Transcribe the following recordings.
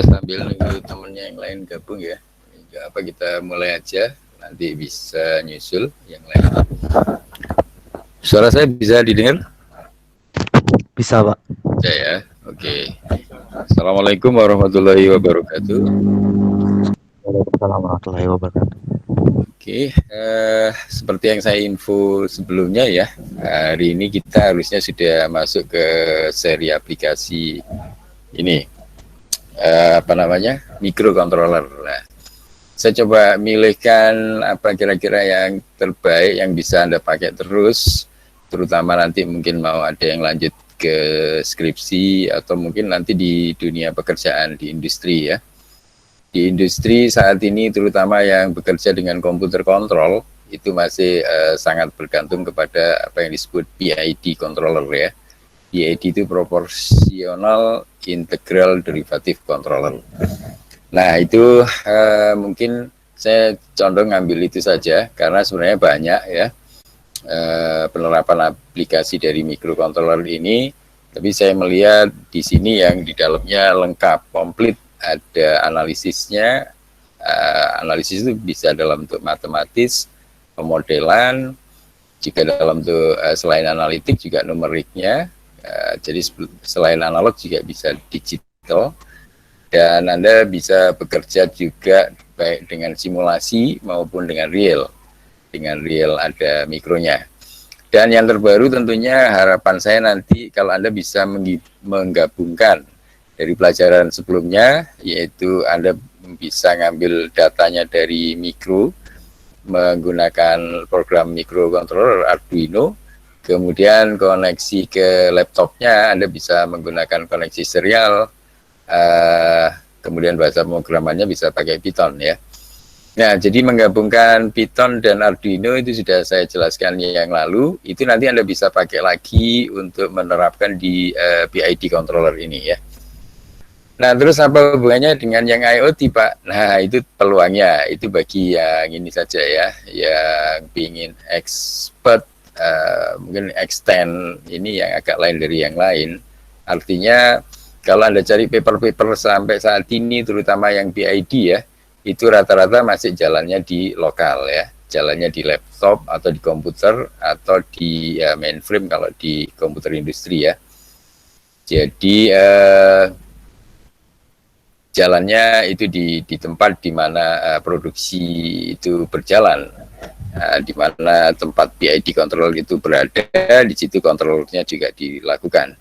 Sambil nunggu temennya yang lain gabung ya. Kita mulai aja, nanti bisa nyusul yang lain. Suara saya bisa didengar? Bisa, Pak. Bisa ya, oke. Assalamualaikum warahmatullahi wabarakatuh. Waalaikumsalam warahmatullahi wabarakatuh. Oke, seperti yang saya info sebelumnya ya, hari ini kita harusnya sudah masuk ke seri aplikasi ini, microcontroller. Nah, saya coba milihkan apa kira-kira yang terbaik yang bisa Anda pakai terus, terutama nanti mungkin mau ada yang lanjut ke skripsi atau mungkin nanti di dunia pekerjaan di industri ya. Di industri saat ini terutama yang bekerja dengan komputer kontrol itu masih sangat bergantung kepada apa yang disebut PID controller ya. PID itu proportional integral derivative controller. Nah itu mungkin saya condong ngambil itu saja karena sebenarnya banyak ya penerapan aplikasi dari microcontroller ini. Tapi saya melihat di sini yang di dalamnya lengkap, komplit, ada analisisnya. Analisis itu bisa dalam bentuk matematis, pemodelan, juga dalam bentuk selain analitik juga numeriknya. Jadi selain analog juga bisa digital. Dan Anda bisa bekerja juga baik dengan simulasi maupun dengan real. Dengan real ada mikronya. Dan yang terbaru tentunya harapan saya nanti kalau Anda bisa menggabungkan dari pelajaran sebelumnya, yaitu Anda bisa ngambil datanya dari mikro menggunakan program microcontroller Arduino, kemudian koneksi ke laptopnya Anda bisa menggunakan koneksi serial, kemudian bahasa pemrogramannya bisa pakai Python ya. Nah, jadi menggabungkan Python dan Arduino itu sudah saya jelaskan yang lalu, itu nanti Anda bisa pakai lagi untuk menerapkan di PID controller ini ya. Nah, terus apa hubungannya dengan yang IoT, Pak? Nah, itu peluangnya, itu bagi yang ini saja ya, yang ingin expert, mungkin extend ini yang agak lain dari yang lain. Artinya, kalau Anda cari paper-paper sampai saat ini, terutama yang PID ya, itu rata-rata masih jalannya di lokal ya, jalannya di laptop atau di komputer atau di mainframe kalau di komputer industri ya. Jadi jalannya itu di tempat di mana produksi itu berjalan, di mana tempat PID control itu berada, di situ kontrolnya juga dilakukan.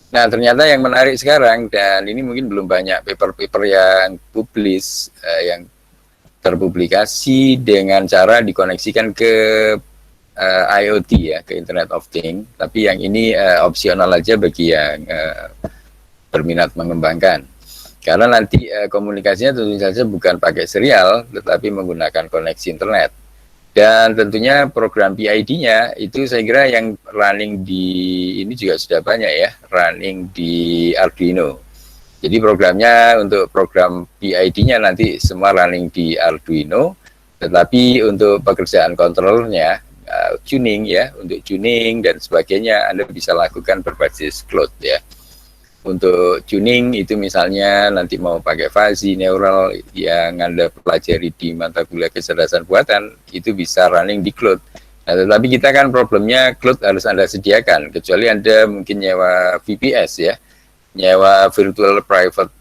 Nah, ternyata yang menarik sekarang, dan ini mungkin belum banyak paper-paper yang publis, yang terpublikasi dengan cara dikoneksikan ke IoT ya, ke Internet of Things. Tapi yang ini opsional aja bagi yang berminat mengembangkan. Karena nanti komunikasinya tentu saja bukan pakai serial, tetapi menggunakan koneksi internet. Dan tentunya program PID-nya itu saya kira yang running di ini juga sudah banyak ya, running di Arduino. Jadi programnya untuk program PID-nya nanti semua running di Arduino, tetapi untuk pekerjaan kontrolnya, tuning ya, untuk tuning dan sebagainya Anda bisa lakukan berbasis cloud ya. Untuk tuning itu misalnya nanti mau pakai fuzzy neural yang Anda pelajari di mata kuliah kecerdasan buatan, itu bisa running di cloud. Nah, tetapi kita kan problemnya cloud harus Anda sediakan, kecuali Anda mungkin nyewa VPS ya, nyewa virtual private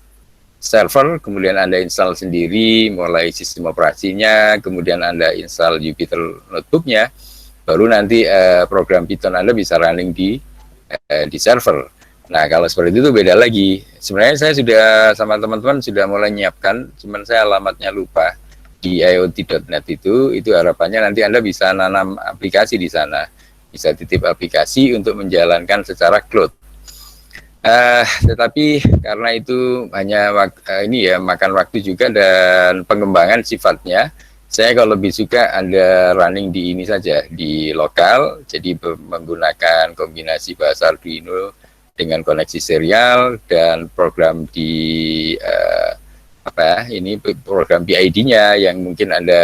server, kemudian Anda install sendiri mulai sistem operasinya, kemudian Anda install Jupyter Notebook-nya, baru nanti program Python Anda bisa running di server. Nah, kalau seperti itu beda lagi. Sebenarnya saya sudah sama teman-teman sudah mulai nyiapkan, cuman saya alamatnya lupa. Di iot.net itu harapannya nanti Anda bisa nanam aplikasi di sana. Bisa titip aplikasi untuk menjalankan secara cloud. Tetapi karena itu hanya ini ya makan waktu juga dan pengembangan sifatnya, saya kalau lebih suka Anda running di ini saja, di lokal, jadi menggunakan kombinasi bahasa Arduino dengan koneksi serial dan program di ini program PID-nya yang mungkin Anda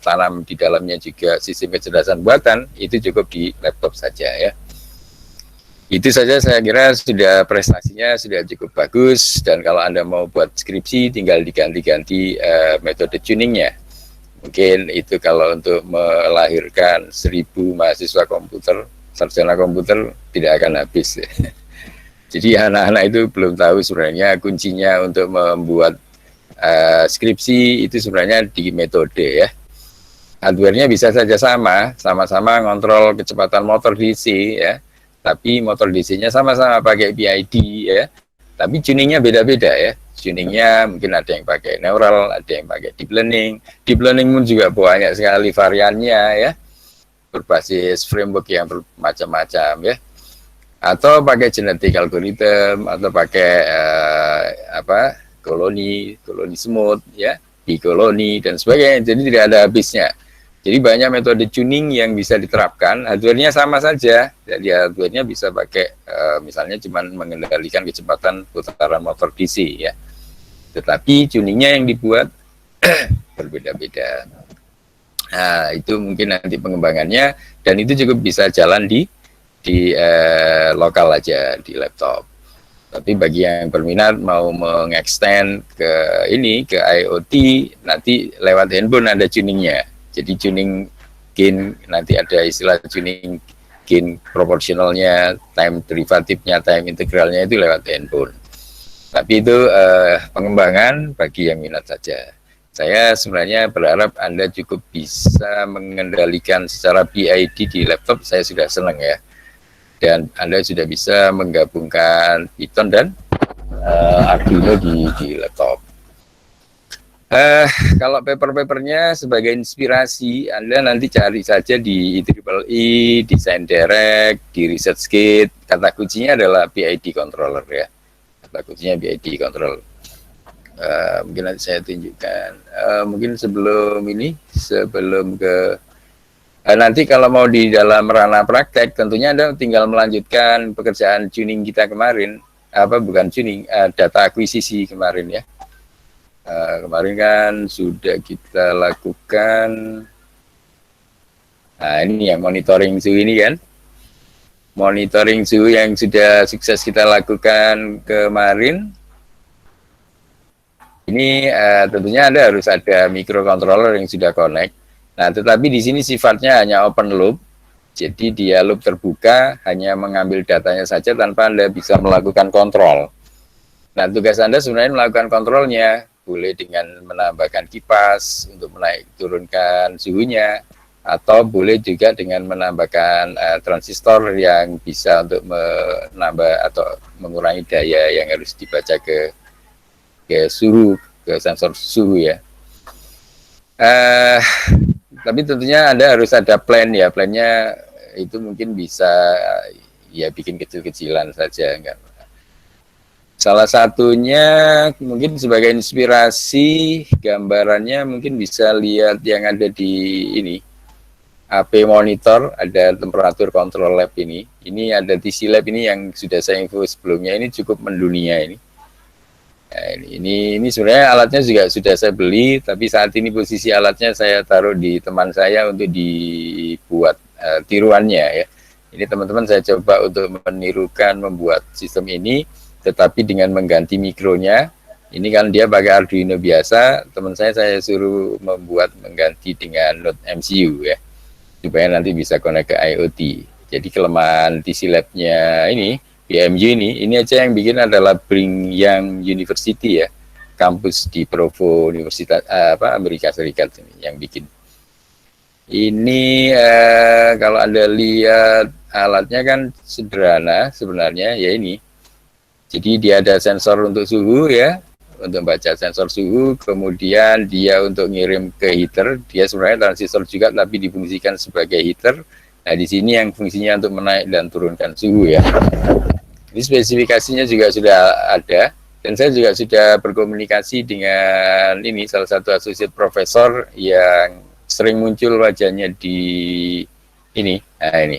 tanam di dalamnya juga sistem kecerdasan buatan, itu cukup di laptop saja ya. Itu saja saya kira sudah prestasinya sudah cukup bagus, dan kalau Anda mau buat skripsi tinggal diganti-ganti metode tuningnya. Mungkin itu kalau untuk melahirkan 1.000 mahasiswa komputer, sarjana komputer tidak akan habis. Jadi anak-anak itu belum tahu sebenarnya kuncinya untuk membuat skripsi itu sebenarnya di metode ya. Hardware-nya bisa saja sama-sama ngontrol kecepatan motor DC ya. Tapi motor DC-nya sama-sama pakai PID ya. Tapi tuningnya beda-beda ya. Tuningnya mungkin ada yang pakai neural, ada yang pakai deep learning. Deep learning pun juga banyak sekali variannya ya. Berbasis framework yang bermacam-macam ya. Atau pakai genetic algorithm, atau pakai koloni smooth ya, bikoloni dan sebagainya. Jadi tidak ada habisnya. Jadi banyak metode tuning yang bisa diterapkan. Hardware-nya sama saja. Jadi hardware-nya bisa pakai misalnya cuma mengendalikan kecepatan putaran motor DC ya. Tetapi tuningnya yang dibuat berbeda-beda. Nah, itu mungkin nanti pengembangannya, dan itu cukup bisa jalan di lokal aja di laptop. Tapi bagi yang berminat mau mengextend ke IoT, nanti lewat handphone ada tuningnya. Jadi tuning gain, nanti ada istilah tuning gain proporsionalnya, time derivatifnya, time integralnya itu lewat handphone. Tapi itu pengembangan bagi yang minat saja. Saya sebenarnya berharap Anda cukup bisa mengendalikan secara PID di laptop, saya sudah senang ya. Dan Anda sudah bisa menggabungkan Python dan Arduino di laptop. Kalau paper-papernya sebagai inspirasi, Anda nanti cari saja di IEEE, Design Direct, di ResearchGate. Kata kuncinya adalah PID controller ya. Kata kuncinya PID control. Mungkin nanti saya tunjukkan. Mungkin sebelum ke nanti kalau mau di dalam ranah praktek, tentunya Anda tinggal melanjutkan pekerjaan tuning kita kemarin. Bukan tuning, data akuisisi kemarin ya. Kemarin kan sudah kita lakukan, nah ini ya monitoring suhu ini kan, monitoring suhu yang sudah sukses kita lakukan kemarin. Ini tentunya Anda harus ada microcontroller yang sudah connect. Nah, tetapi di sini sifatnya hanya open loop, jadi dia loop terbuka, hanya mengambil datanya saja tanpa Anda bisa melakukan kontrol. Nah, tugas Anda sebenarnya melakukan kontrolnya. Boleh dengan menambahkan kipas untuk menaik turunkan suhunya, atau boleh juga dengan menambahkan transistor yang bisa untuk menambah atau mengurangi daya yang harus dibaca ke suhu, ke sensor suhu ya. Tapi tentunya Anda harus ada plan ya. Plannya itu mungkin bisa ya bikin kecil-kecilan saja enggak. Salah satunya mungkin sebagai inspirasi, gambarannya mungkin bisa lihat yang ada di ini, AP Monitor, ada temperatur control lab ini. Ini ada TC Lab ini yang sudah saya info sebelumnya, ini cukup mendunia ini. Nah, ini sebenarnya alatnya juga sudah saya beli, tapi saat ini posisi alatnya saya taruh di teman saya untuk dibuat tiruannya ya. Ini teman-teman saya coba untuk menirukan membuat sistem ini, tetapi dengan mengganti mikronya. Ini kan dia pakai Arduino biasa, teman saya suruh mengganti dengan Node MCU ya, supaya nanti bisa connect ke IoT. Jadi kelemahan TC Lab-nya ini, BMU ini aja yang bikin adalah Brigham University ya, kampus di Provo, Universitas Amerika Serikat ini yang bikin. Ini kalau Anda lihat alatnya kan sederhana sebenarnya ya ini. Jadi dia ada sensor untuk suhu ya, untuk baca sensor suhu, kemudian dia untuk ngirim ke heater, dia sebenarnya transistor juga tapi difungsikan sebagai heater. Nah, di sini yang fungsinya untuk menaik dan turunkan suhu ya. Ini spesifikasinya juga sudah ada, dan saya juga sudah berkomunikasi dengan ini salah satu associate profesor yang sering muncul wajahnya di ini. Nah, ini.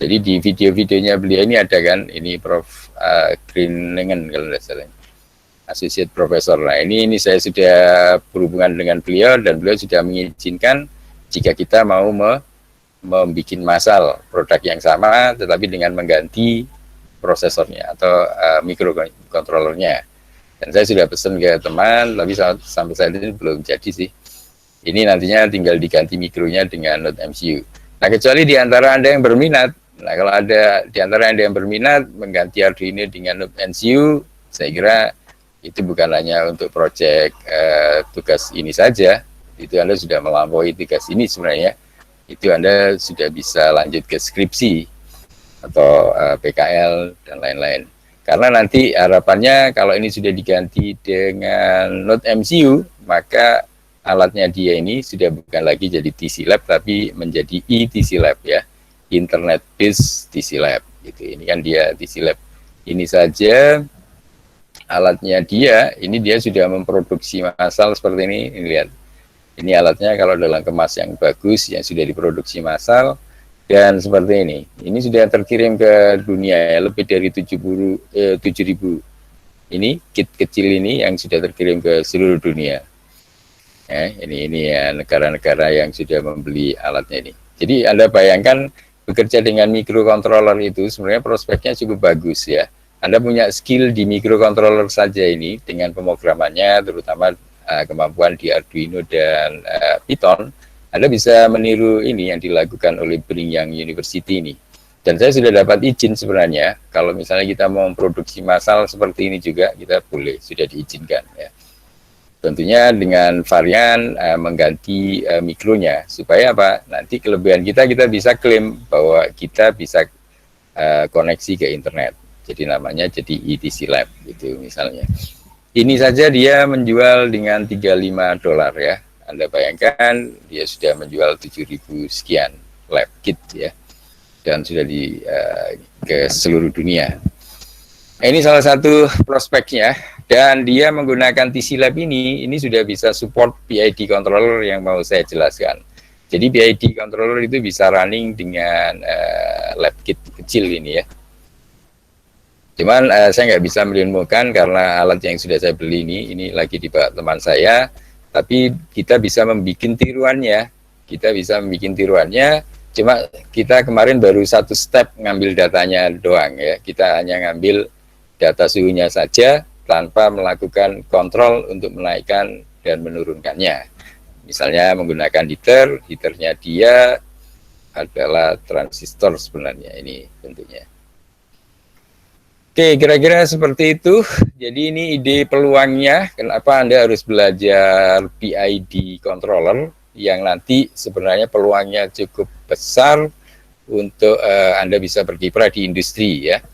Jadi di video-videonya beliau ini ada kan, ini Prof. Greenengen kalau tidak salah, associate professor. Nah, ini saya sudah berhubungan dengan beliau, dan beliau sudah mengizinkan jika kita mau membuat masal produk yang sama, tetapi dengan mengganti prosesornya atau microcontrollernya. Dan saya sudah pesan ke teman, tapi sampai saat ini belum jadi sih. Ini nantinya tinggal diganti mikronya dengan Node MCU. Nah, kecuali di antara Anda yang berminat, nah kalau ada di antara Anda yang berminat mengganti Arduino dengan Node MCU, saya kira itu bukan hanya untuk proyek tugas ini saja, itu Anda sudah melampaui tugas ini sebenarnya, itu Anda sudah bisa lanjut ke skripsi atau PKL dan lain-lain. Karena nanti harapannya kalau ini sudah diganti dengan Node MCU, maka alatnya dia ini sudah bukan lagi jadi TC Lab, tapi menjadi ETC Lab ya, Internet Based TC Lab. Gitu. Ini kan dia TC Lab. Ini saja alatnya dia sudah memproduksi massal seperti ini lihat. Ini alatnya kalau dalam kemas yang bagus, yang sudah diproduksi massal, dan seperti ini sudah terkirim ke dunia ya, lebih dari 7.000 ini kit kecil ini yang sudah terkirim ke seluruh dunia. Ini ya negara-negara yang sudah membeli alatnya ini. Jadi Anda bayangkan bekerja dengan microcontroller itu sebenarnya prospeknya cukup bagus ya. Anda punya skill di microcontroller saja ini dengan pemrogramannya, terutama kemampuan di Arduino dan Python, Anda bisa meniru ini yang dilakukan oleh Brigham University ini. Dan saya sudah dapat izin sebenarnya, kalau misalnya kita mau memproduksi massal seperti ini juga, kita boleh, sudah diizinkan ya. Tentunya dengan varian mengganti mikronya, supaya apa? Nanti kelebihan kita bisa klaim bahwa kita bisa koneksi ke internet. Jadi namanya jadi ETC Lab gitu misalnya. Ini saja dia menjual dengan $35 ya. Anda bayangkan dia sudah menjual 7.000 sekian lab kit ya. Dan sudah ke seluruh dunia. Ini salah satu prospeknya, dan dia menggunakan TC Lab ini sudah bisa support PID controller yang mau saya jelaskan. Jadi PID controller itu bisa running dengan lab kit kecil ini ya. Cuman saya nggak bisa menemukan karena alat yang sudah saya beli ini lagi di teman saya, tapi kita bisa membuat tiruannya. Cuma kita kemarin baru satu step ngambil datanya doang ya. Kita hanya ngambil data suhunya saja tanpa melakukan kontrol untuk menaikkan dan menurunkannya. Misalnya menggunakan heaternya dia adalah transistor sebenarnya ini bentuknya. Oke, kira-kira seperti itu. Jadi ini ide peluangnya, kenapa Anda harus belajar PID controller yang nanti sebenarnya peluangnya cukup besar untuk Anda bisa berkiprah di industri ya.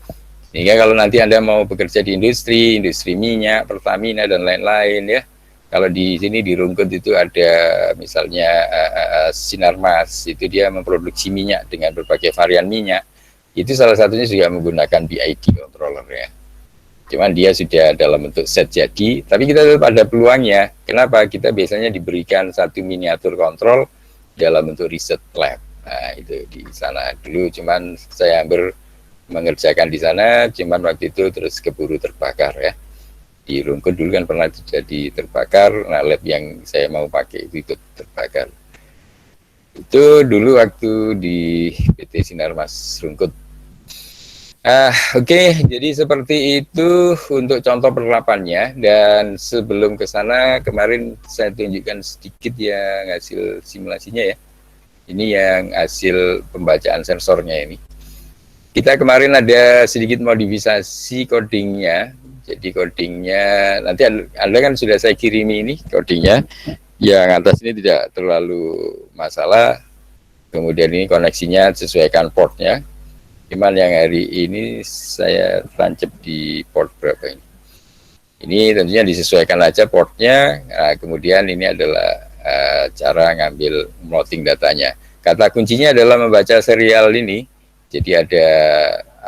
Sehingga kalau nanti Anda mau bekerja di industri minyak, Pertamina, dan lain-lain ya. Kalau di sini di Rungkut itu ada misalnya Sinarmas, itu dia memproduksi minyak dengan berbagai varian minyak. Itu salah satunya juga menggunakan PID controller ya. Cuman dia sudah dalam bentuk set jadi, tapi kita tetap ada peluangnya. Kenapa? Kita biasanya diberikan satu miniatur kontrol dalam bentuk riset lab. Nah itu di sana dulu, cuman saya mengerjakan di sana, cuman waktu itu terus keburu terbakar ya. Di Rungkut dulu kan pernah jadi terbakar, nah lab yang saya mau pakai itu ikut terbakar. Itu dulu waktu di PT Sinarmas Rungkut. Oke, jadi seperti itu untuk contoh penerapannya. Dan sebelum ke sana, kemarin saya tunjukkan sedikit yang hasil simulasinya ya. Ini yang hasil pembacaan sensornya ini. Kita kemarin ada sedikit modifikasi codingnya. Jadi codingnya, nanti Anda kan sudah saya kirimi ini codingnya. Yang atas ini tidak terlalu masalah. Kemudian ini koneksinya sesuaikan portnya. Cuman yang hari ini saya tancap di port berapa ini. Ini tentunya disesuaikan aja portnya. Nah, kemudian ini adalah cara ngambil plotting datanya. Kata kuncinya adalah membaca serial ini. Jadi ada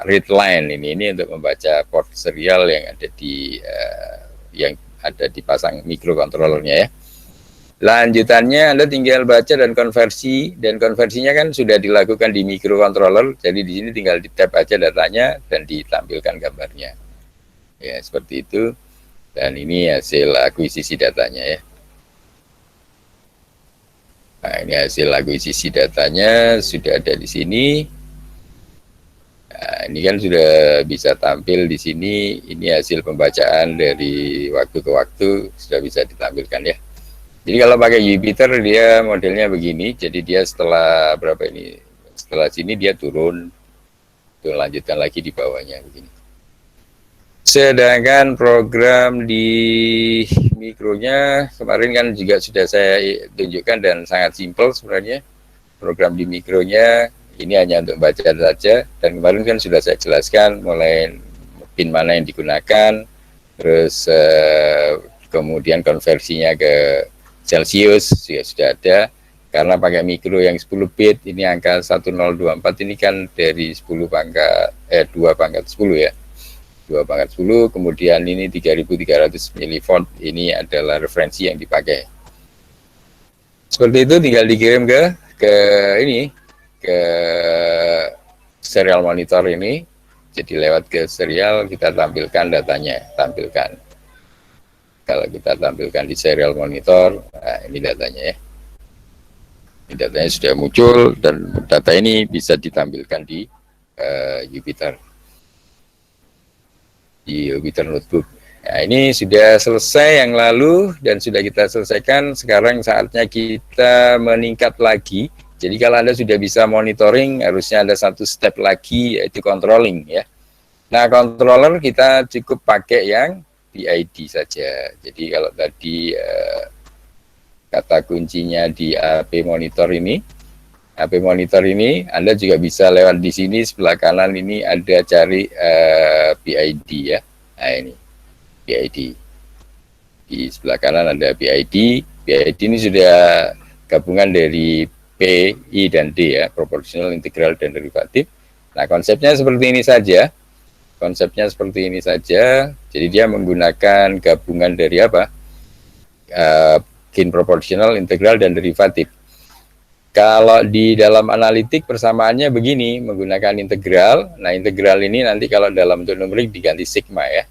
read line ini untuk membaca port serial yang ada di pasang microcontrollernya ya. Lanjutannya Anda tinggal baca dan konversinya kan sudah dilakukan di microcontroller. Jadi di sini tinggal di tap aja datanya dan ditampilkan gambarnya. Ya seperti itu. Dan ini hasil akuisisi datanya ya. Nah ini hasil akuisisi datanya sudah ada di sini. Nah, Ini kan sudah bisa tampil di sini. Ini hasil pembacaan dari waktu ke waktu sudah bisa ditampilkan ya. Jadi kalau pakai Jupiter dia modelnya begini. Jadi dia setelah berapa ini? Setelah sini dia turun, tuh lanjutkan lagi di bawahnya begini. Sedangkan program di mikronya kemarin kan juga sudah saya tunjukkan dan sangat simpel sebenarnya. Program di mikronya ini hanya untuk baca saja, dan kemarin kan sudah saya jelaskan mulai pin mana yang digunakan, terus kemudian konversinya ke Celsius juga sudah ada, karena pakai mikro yang 10 bit, ini angka 1024 ini kan dari 10 pangkat 2 pangkat 10 ya, 2 pangkat 10, kemudian ini 3300 milivolt, ini adalah referensi yang dipakai. Seperti itu, tinggal dikirim ke ini, ke serial monitor ini. Jadi lewat ke serial kita tampilkan datanya, tampilkan. Kalau kita tampilkan di serial monitor, nah ini datanya ya. Ini datanya sudah muncul dan data ini bisa ditampilkan di Jupiter. Di Jupiter Notebook. Nah, ini sudah selesai yang lalu dan sudah kita selesaikan. Sekarang saatnya kita meningkat lagi. Jadi kalau Anda sudah bisa monitoring, harusnya ada satu step lagi, yaitu controlling ya. Nah, controller kita cukup pakai yang PID saja. Jadi kalau tadi kata kuncinya di AP monitor ini, Anda juga bisa lewat di sini sebelah kanan ini ada cari PID ya. Nah ini PID. Di sebelah kanan ada PID. PID ini sudah gabungan dari P, I, dan D ya, proporsional, integral, dan derivatif. Nah, konsepnya seperti ini saja. Jadi dia menggunakan gabungan dari apa? Gain proporsional, integral, dan derivatif. Kalau di dalam analitik persamaannya begini, menggunakan integral. Nah, integral ini nanti kalau dalam bentuk numerik diganti sigma ya.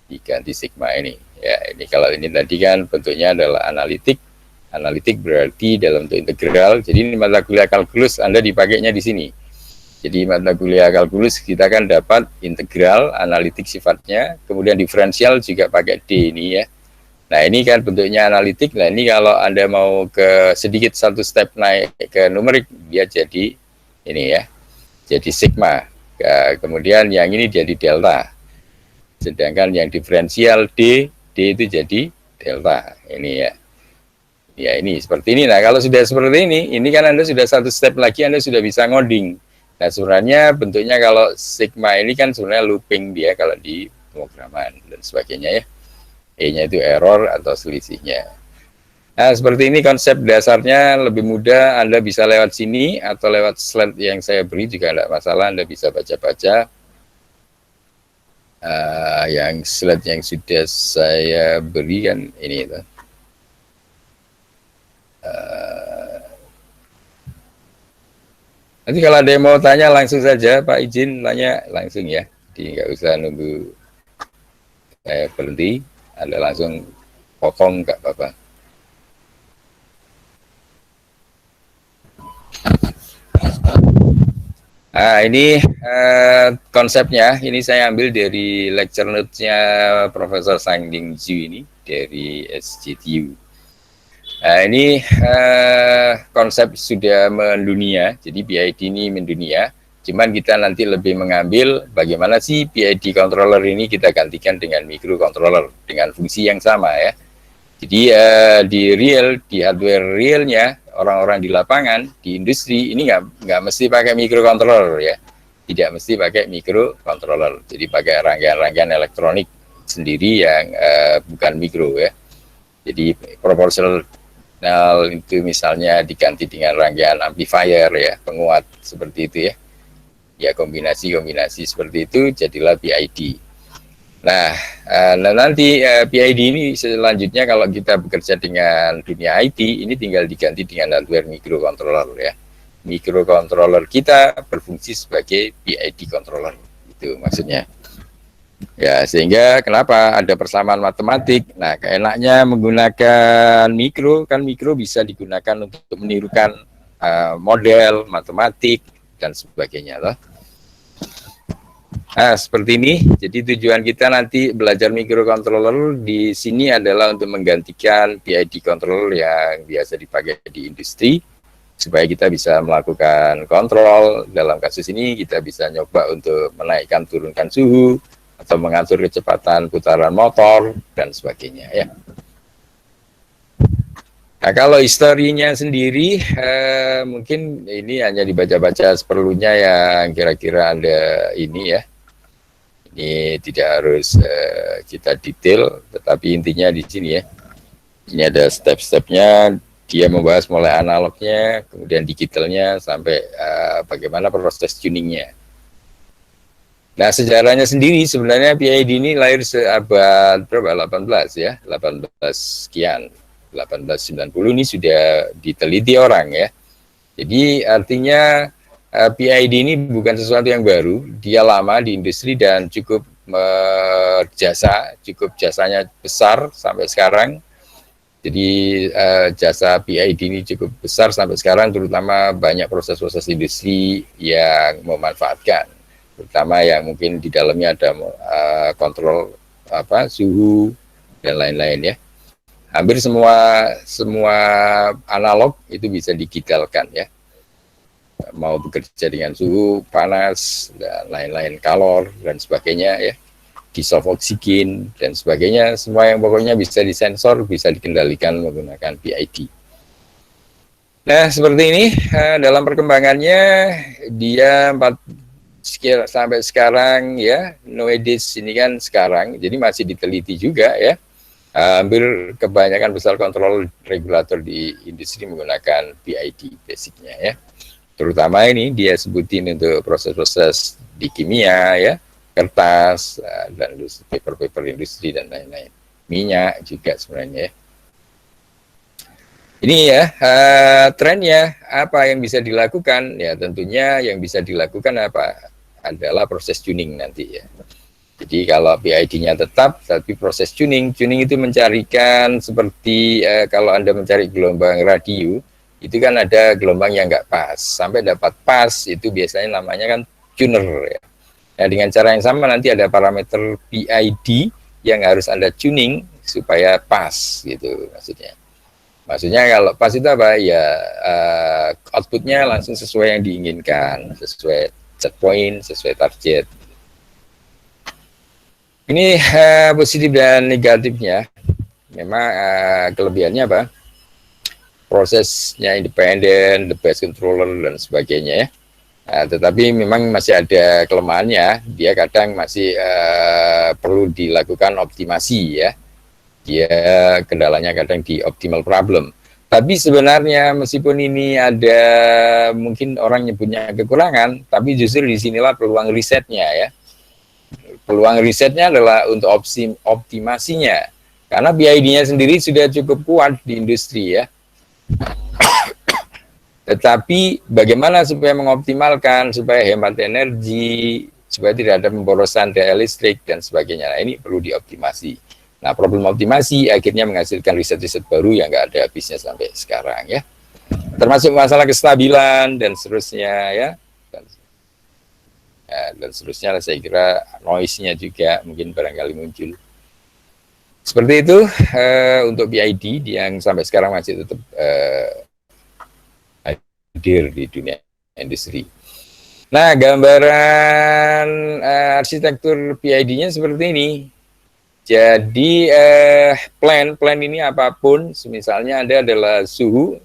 Diganti sigma ini. Ya, ini kalau ini tadi kan bentuknya adalah analitik. Analitik berarti dalam bentuk integral. Jadi ini mata kuliah kalkulus Anda dipakainya di sini. Jadi mata kuliah kalkulus kita kan dapat integral, analitik sifatnya, kemudian diferensial juga pakai D ini ya. Nah ini kan bentuknya analitik. Nah ini kalau Anda mau ke sedikit satu step naik ke numerik, dia jadi ini ya, jadi sigma. Kemudian yang ini jadi delta. Sedangkan yang diferensial D itu jadi delta. Ini ya. Ya ini seperti ini. Nah kalau sudah seperti ini kan Anda sudah satu step lagi, Anda sudah bisa ngoding. Nah sebenarnya bentuknya kalau sigma ini kan sebenarnya looping dia kalau di pemrograman dan sebagainya ya. E-nya itu error atau selisihnya. Nah seperti ini konsep dasarnya, lebih mudah. Anda bisa lewat sini atau lewat slide yang saya beri juga tidak masalah. Anda bisa baca-baca. Yang slide yang sudah saya berikan ini itu. Nanti kalau ada yang mau tanya langsung saja Pak, izin tanya langsung ya, jadi nggak usah nunggu saya berhenti, Anda langsung potong nggak apa-apa. Nah ini konsepnya, ini saya ambil dari lecture notes-nya Profesor Sang-Ding Zhu ini dari SJTU. Nah ini konsep sudah mendunia, jadi PID ini mendunia, cuman kita nanti lebih mengambil bagaimana sih PID controller ini kita gantikan dengan microcontroller dengan fungsi yang sama ya. Jadi di hardware realnya, orang-orang di lapangan, di industri, ini nggak mesti pakai microcontroller ya, tidak mesti pakai microcontroller, jadi pakai rangkaian-rangkaian elektronik sendiri yang bukan mikro ya. Jadi proporsional itu misalnya diganti dengan rangkaian amplifier ya, penguat seperti itu ya. Ya kombinasi seperti itu jadilah PID. Nah, nanti PID ini selanjutnya kalau kita bekerja dengan dunia IT ini tinggal diganti dengan hardware microcontroller ya. Microcontroller kita berfungsi sebagai PID controller, itu maksudnya. Ya, sehingga kenapa ada persamaan matematik. Nah, keenaknya menggunakan mikro, kan mikro bisa digunakan untuk menirukan model matematik dan sebagainya loh. Nah, seperti ini. Jadi tujuan kita nanti belajar microcontroller di sini adalah untuk menggantikan PID controller yang biasa dipakai di industri, supaya kita bisa melakukan kontrol. Dalam kasus ini kita bisa nyoba untuk menaikkan turunkan suhu atau mengatur kecepatan putaran motor dan sebagainya ya. Nah, kalau historinya sendiri mungkin ini hanya dibaca-baca seperlunya yang kira-kira ada ini ya. Ini tidak harus kita detail, tetapi intinya di sini ya. Ini ada step-stepnya, dia membahas mulai analognya, kemudian digitalnya, sampai bagaimana proses tuningnya. Nah, sejarahnya sendiri sebenarnya PID ini lahir seabad berapa? 18 ya, 18 sekian. 1890 ini sudah diteliti orang ya. Jadi artinya PID ini bukan sesuatu yang baru, dia lama di industri dan cukup cukup jasanya besar sampai sekarang. Jadi jasa PID ini cukup besar sampai sekarang, terutama banyak proses-proses industri yang memanfaatkan, terutama yang mungkin di dalamnya ada kontrol suhu dan lain-lain ya. Hampir semua analog itu bisa digitalkan ya. Mau bekerja dengan suhu panas dan lain-lain, kalor dan sebagainya ya, dissolve oksigen dan sebagainya, semua yang pokoknya bisa disensor, bisa dikendalikan menggunakan PID. Nah, seperti ini dalam perkembangannya dia sampai sekarang ya, Noedis ini kan sekarang, jadi masih diteliti juga ya. Hampir kebanyakan besar kontrol regulator di industri menggunakan PID basicnya ya. Terutama ini dia sebutin untuk proses-proses di kimia ya, kertas dan paper industri dan lain-lain, minyak juga sebenarnya ya. Ini ya trennya apa yang bisa dilakukan ya, tentunya yang bisa dilakukan apa adalah proses tuning nanti ya. Jadi kalau PID-nya tetap, tapi proses tuning itu mencarikan seperti kalau Anda mencari gelombang radio, itu kan ada gelombang yang nggak pas. Sampai dapat pas, itu biasanya namanya kan tuner ya. Nah, dengan cara yang sama nanti ada parameter PID yang harus Anda tuning supaya pas gitu maksudnya. Maksudnya kalau pas itu apa? Ya outputnya langsung sesuai yang diinginkan, sesuai set point, sesuai target. Ini positif dan negatifnya. Memang kelebihannya apa? Prosesnya independen, the best controller dan sebagainya ya. Tetapi memang masih ada kelemahannya. Dia kadang masih perlu dilakukan optimasi ya. Dia kendalanya kadang di optimal problem. Tapi sebenarnya meskipun ini ada mungkin orang nyebutnya kekurangan, tapi justru disinilah peluang risetnya ya. Peluang risetnya adalah untuk optimasinya, karena PID-nya sendiri sudah cukup kuat di industri ya. Tetapi bagaimana supaya mengoptimalkan, supaya hemat energi, supaya tidak ada pemborosan daya listrik dan sebagainya. Nah, ini perlu dioptimasi. Nah, problem optimasi akhirnya menghasilkan riset-riset baru yang nggak ada habisnya sampai sekarang ya. Termasuk masalah kestabilan dan seterusnya ya. Dan seterusnya saya kira noise-nya juga mungkin barangkali muncul. Seperti itu untuk PID yang sampai sekarang masih tetap hadir di dunia industri. Nah, gambaran arsitektur PID-nya seperti ini. Jadi plan ini apapun, misalnya Anda adalah suhu,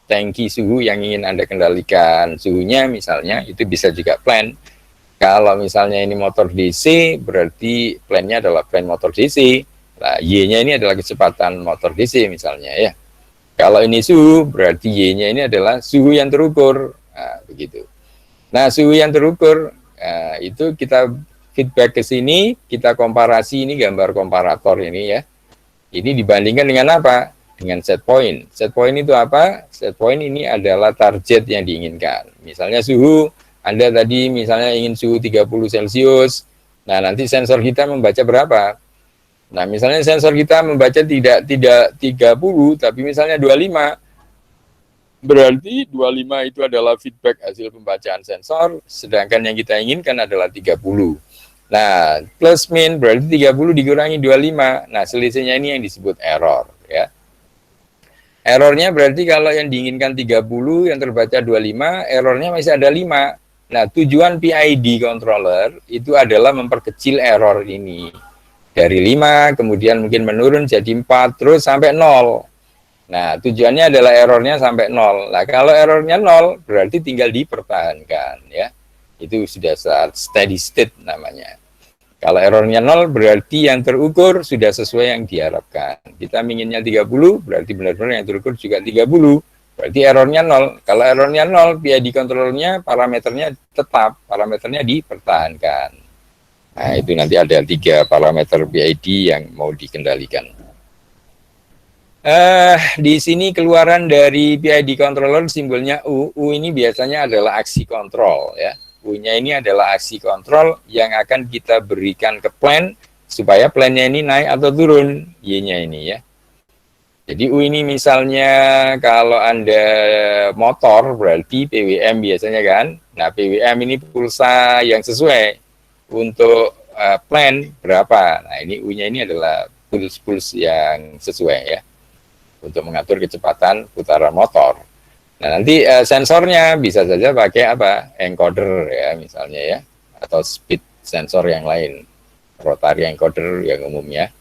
tangki suhu yang ingin Anda kendalikan suhunya misalnya, itu bisa juga plan. Kalau misalnya ini motor DC, berarti plan-nya adalah plan motor DC. Nah, Y-nya ini adalah kecepatan motor DC misalnya ya. Kalau ini suhu, berarti Y-nya ini adalah suhu yang terukur. Nah, begitu. Nah, suhu yang terukur, itu kita feedback ke sini, kita komparasi, ini gambar komparator ini ya. Ini dibandingkan dengan apa? Dengan set point. Set point itu apa? Set point ini adalah target yang diinginkan. Misalnya suhu, Anda tadi misalnya ingin suhu 30 Celcius, nah nanti sensor kita membaca berapa? Nah misalnya sensor kita membaca tidak 30, tapi misalnya 25. Berarti 25 itu adalah feedback hasil pembacaan sensor, sedangkan yang kita inginkan adalah 30. Nah, plus min berarti 30 dikurangi 25. Nah, selisihnya ini yang disebut error, ya. Errornya berarti kalau yang diinginkan 30, yang terbaca 25, errornya masih ada 5. Nah, tujuan PID controller itu adalah memperkecil error ini. Dari 5, kemudian mungkin menurun jadi 4, terus sampai 0. Nah, tujuannya adalah errornya sampai 0. Nah, kalau errornya 0, berarti tinggal dipertahankan, ya. Itu sudah saat steady state namanya. Kalau errornya 0, berarti yang terukur sudah sesuai yang diharapkan. Kita inginnya 30, berarti benar-benar yang terukur juga 30. Berarti errornya 0. Kalau errornya 0, PID controllernya parameternya tetap, parameternya dipertahankan. Nah, itu nanti ada 3 parameter PID yang mau dikendalikan. Di sini keluaran dari PID controller simbolnya U. U ini biasanya adalah aksi kontrol, ya. U-nya ini adalah aksi kontrol yang akan kita berikan ke plan supaya plannya ini naik atau turun, Y-nya ini, ya. Jadi U ini misalnya kalau Anda motor berarti PWM biasanya kan. Nah, PWM ini pulsa yang sesuai untuk plan berapa. Nah, ini U-nya ini adalah puls yang sesuai, ya, untuk mengatur kecepatan putaran motor. Nah, nanti sensornya bisa saja pakai apa? Encoder, ya, misalnya, ya, atau speed sensor yang lain. Rotary encoder yang umumnya.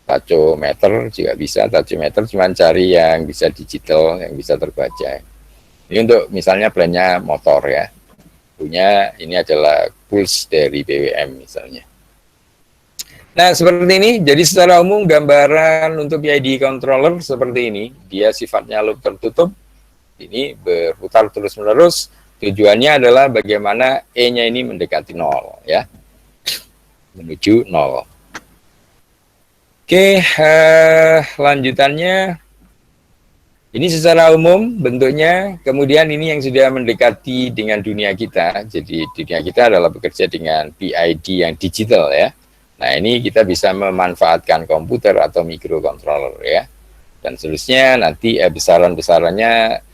Tachometer juga bisa. Tachometer cuma cari yang bisa digital, yang bisa terbaca. Ini untuk misalnya plannya motor, ya. Punya ini adalah pulse dari BWM misalnya. Nah, seperti ini. Jadi secara umum gambaran untuk PID controller seperti ini. Dia sifatnya loop tertutup. Ini berputar terus-menerus. Tujuannya adalah bagaimana E-nya ini mendekati 0, ya. Menuju 0. Oke, lanjutannya. Ini secara umum bentuknya. Kemudian ini yang sudah mendekati dengan dunia kita. Jadi dunia kita adalah bekerja dengan PID yang digital, ya. Nah, ini kita bisa memanfaatkan komputer atau microcontroller, ya. Dan seterusnya nanti besaran-besarannya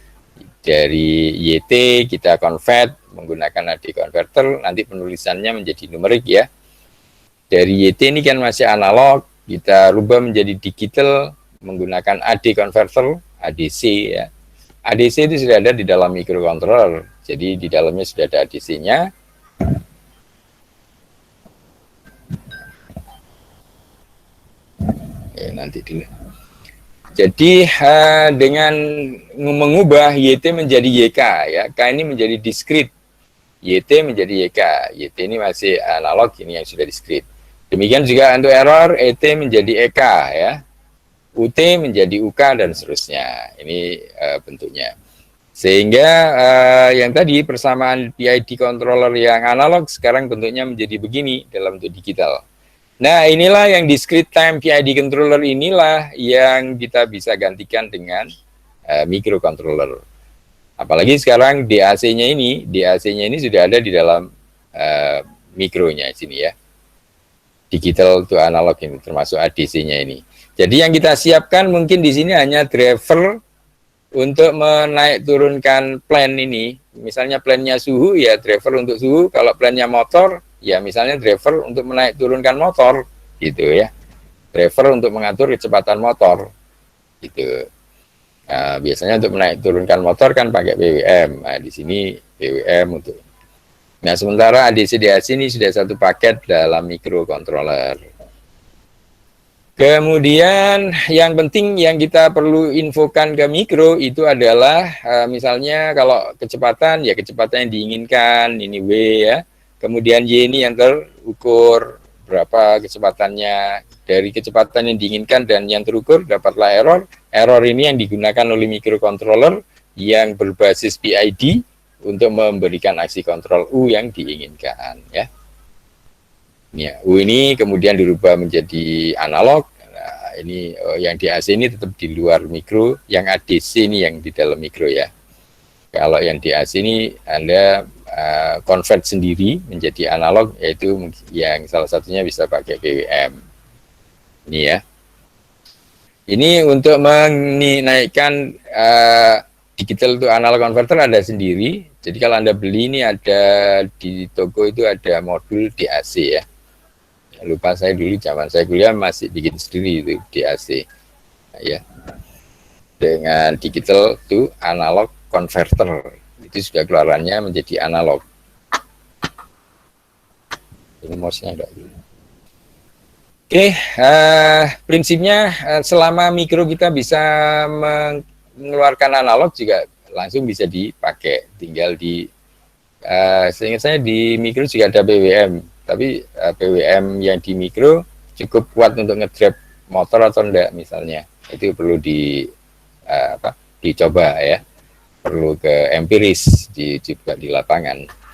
dari YT kita convert menggunakan AD converter, nanti penulisannya menjadi numerik, ya. Dari YT ini kan masih analog, kita rubah menjadi digital menggunakan AD converter, ADC, ya. ADC itu sudah ada di dalam microcontroller, jadi di dalamnya sudah ada ADC-nya. Nanti dulu. Jadi dengan mengubah YT menjadi YK, ya, K ini menjadi diskrit, YT menjadi YK, YT ini masih analog, ini yang sudah diskrit. Demikian juga untuk error, ET menjadi EK, ya, UT menjadi UK dan seterusnya. Ini bentuknya. Sehingga yang tadi persamaan PID controller yang analog sekarang bentuknya menjadi begini dalam bentuk digital. Nah, inilah yang discrete time PID controller inilah yang kita bisa gantikan dengan microcontroller. Apalagi sekarang DAC-nya ini sudah ada di dalam mikronya sini, ya. Digital to analog ini termasuk ADC-nya ini. Jadi yang kita siapkan mungkin di sini hanya driver untuk menaik turunkan plan ini. Misalnya plannya suhu, ya driver untuk suhu. Kalau plannya motor, ya misalnya driver untuk menaik turunkan motor, gitu, ya. Driver untuk mengatur kecepatan motor, gitu. Nah, biasanya untuk menaik turunkan motor kan pakai BWM. Nah, di sini BWM untuk. Nah, sementara ADC-DAC ini sudah satu paket dalam microcontroller. Kemudian yang penting yang kita perlu infokan ke mikro itu adalah misalnya kalau kecepatan, ya kecepatan yang diinginkan, ini W, ya. Kemudian Y ini yang terukur berapa kecepatannya. Dari kecepatan yang diinginkan dan yang terukur dapatlah error. Error ini yang digunakan oleh microcontroller yang berbasis PID untuk memberikan aksi kontrol U yang diinginkan, ya. Ya, U ini kemudian dirubah menjadi analog. Nah, ini yang di AC ini tetap di luar mikro, yang ADC ini yang di dalam mikro, ya. Kalau yang di AC ini Anda convert sendiri menjadi analog, yaitu yang salah satunya bisa pakai PWM. Ini, ya. Ini untuk menaikkan digital to analog converter ada sendiri. Jadi kalau Anda beli ini ada di toko itu ada modul DAC ya. Lupa saya dulu zaman saya kuliah masih bikin sendiri itu DAC. Ya. Dengan digital to analog converter. Itu sudah keluarannya menjadi analog. Ini mouse-nya enggak dulu. Oke, prinsipnya selama mikro kita bisa mengeluarkan analog juga langsung bisa dipakai. Tinggal di, seingat saya di mikro juga ada PWM, tapi PWM yang di mikro cukup kuat untuk nge-grab motor atau enggak misalnya. Itu perlu dicoba ya, perlu ke empiris, dicoba di lapangan.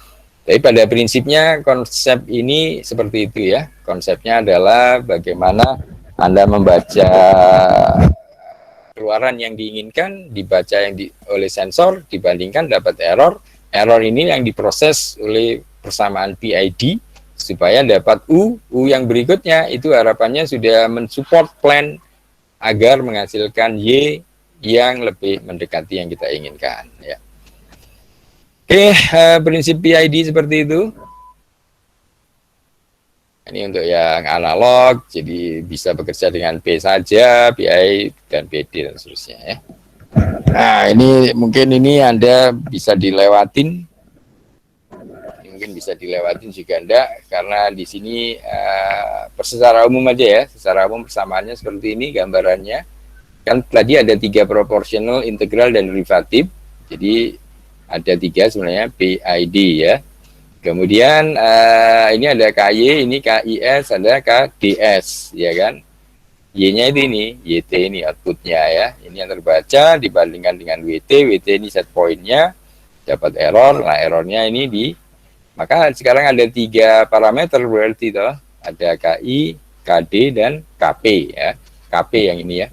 Tapi pada prinsipnya konsep ini seperti itu ya. Konsepnya adalah bagaimana Anda membaca keluaran yang diinginkan, dibaca oleh sensor, dibandingkan dapat error. Error ini yang diproses oleh persamaan PID supaya dapat U yang berikutnya itu harapannya sudah mensupport plan agar menghasilkan Y yang lebih mendekati yang kita inginkan ya. Oke, prinsip PID seperti itu. Ini untuk yang analog, jadi bisa bekerja dengan P saja, PI dan PD dan seterusnya ya. Nah, ini mungkin ini Anda bisa dilewatin. Mungkin bisa dilewatin juga enggak, karena di sini secara umum aja ya, secara umum persamaannya seperti ini gambarannya. Kan tadi ada 3 proporsional, integral, dan derivatif. Jadi ada 3 sebenarnya PID ya. Kemudian ini ada KY, ini KIS, ada KDS ya kan. Y-nya itu ini, YT ini outputnya ya. Ini yang terbaca dibandingkan dengan WT ini set point-nya, dapat error. Nah errornya ini maka sekarang ada 3 parameter berarti toh. Ada KI, KD, dan KP ya. KP yang ini ya.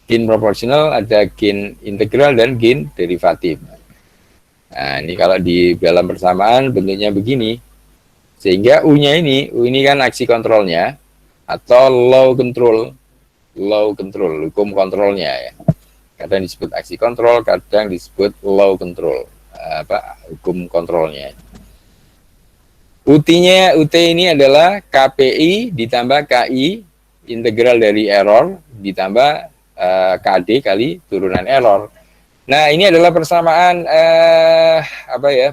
Gain proporsional, ada gain integral, dan gain derivatif. Nah, ini kalau di dalam persamaan bentuknya begini. Sehingga U-nya U ini kan aksi kontrolnya atau law control, hukum kontrolnya ya. Kadang disebut aksi kontrol, kadang disebut law control, hukum kontrolnya. UT ini adalah KPI ditambah KI integral dari error ditambah KD kali turunan error. Nah, ini adalah persamaan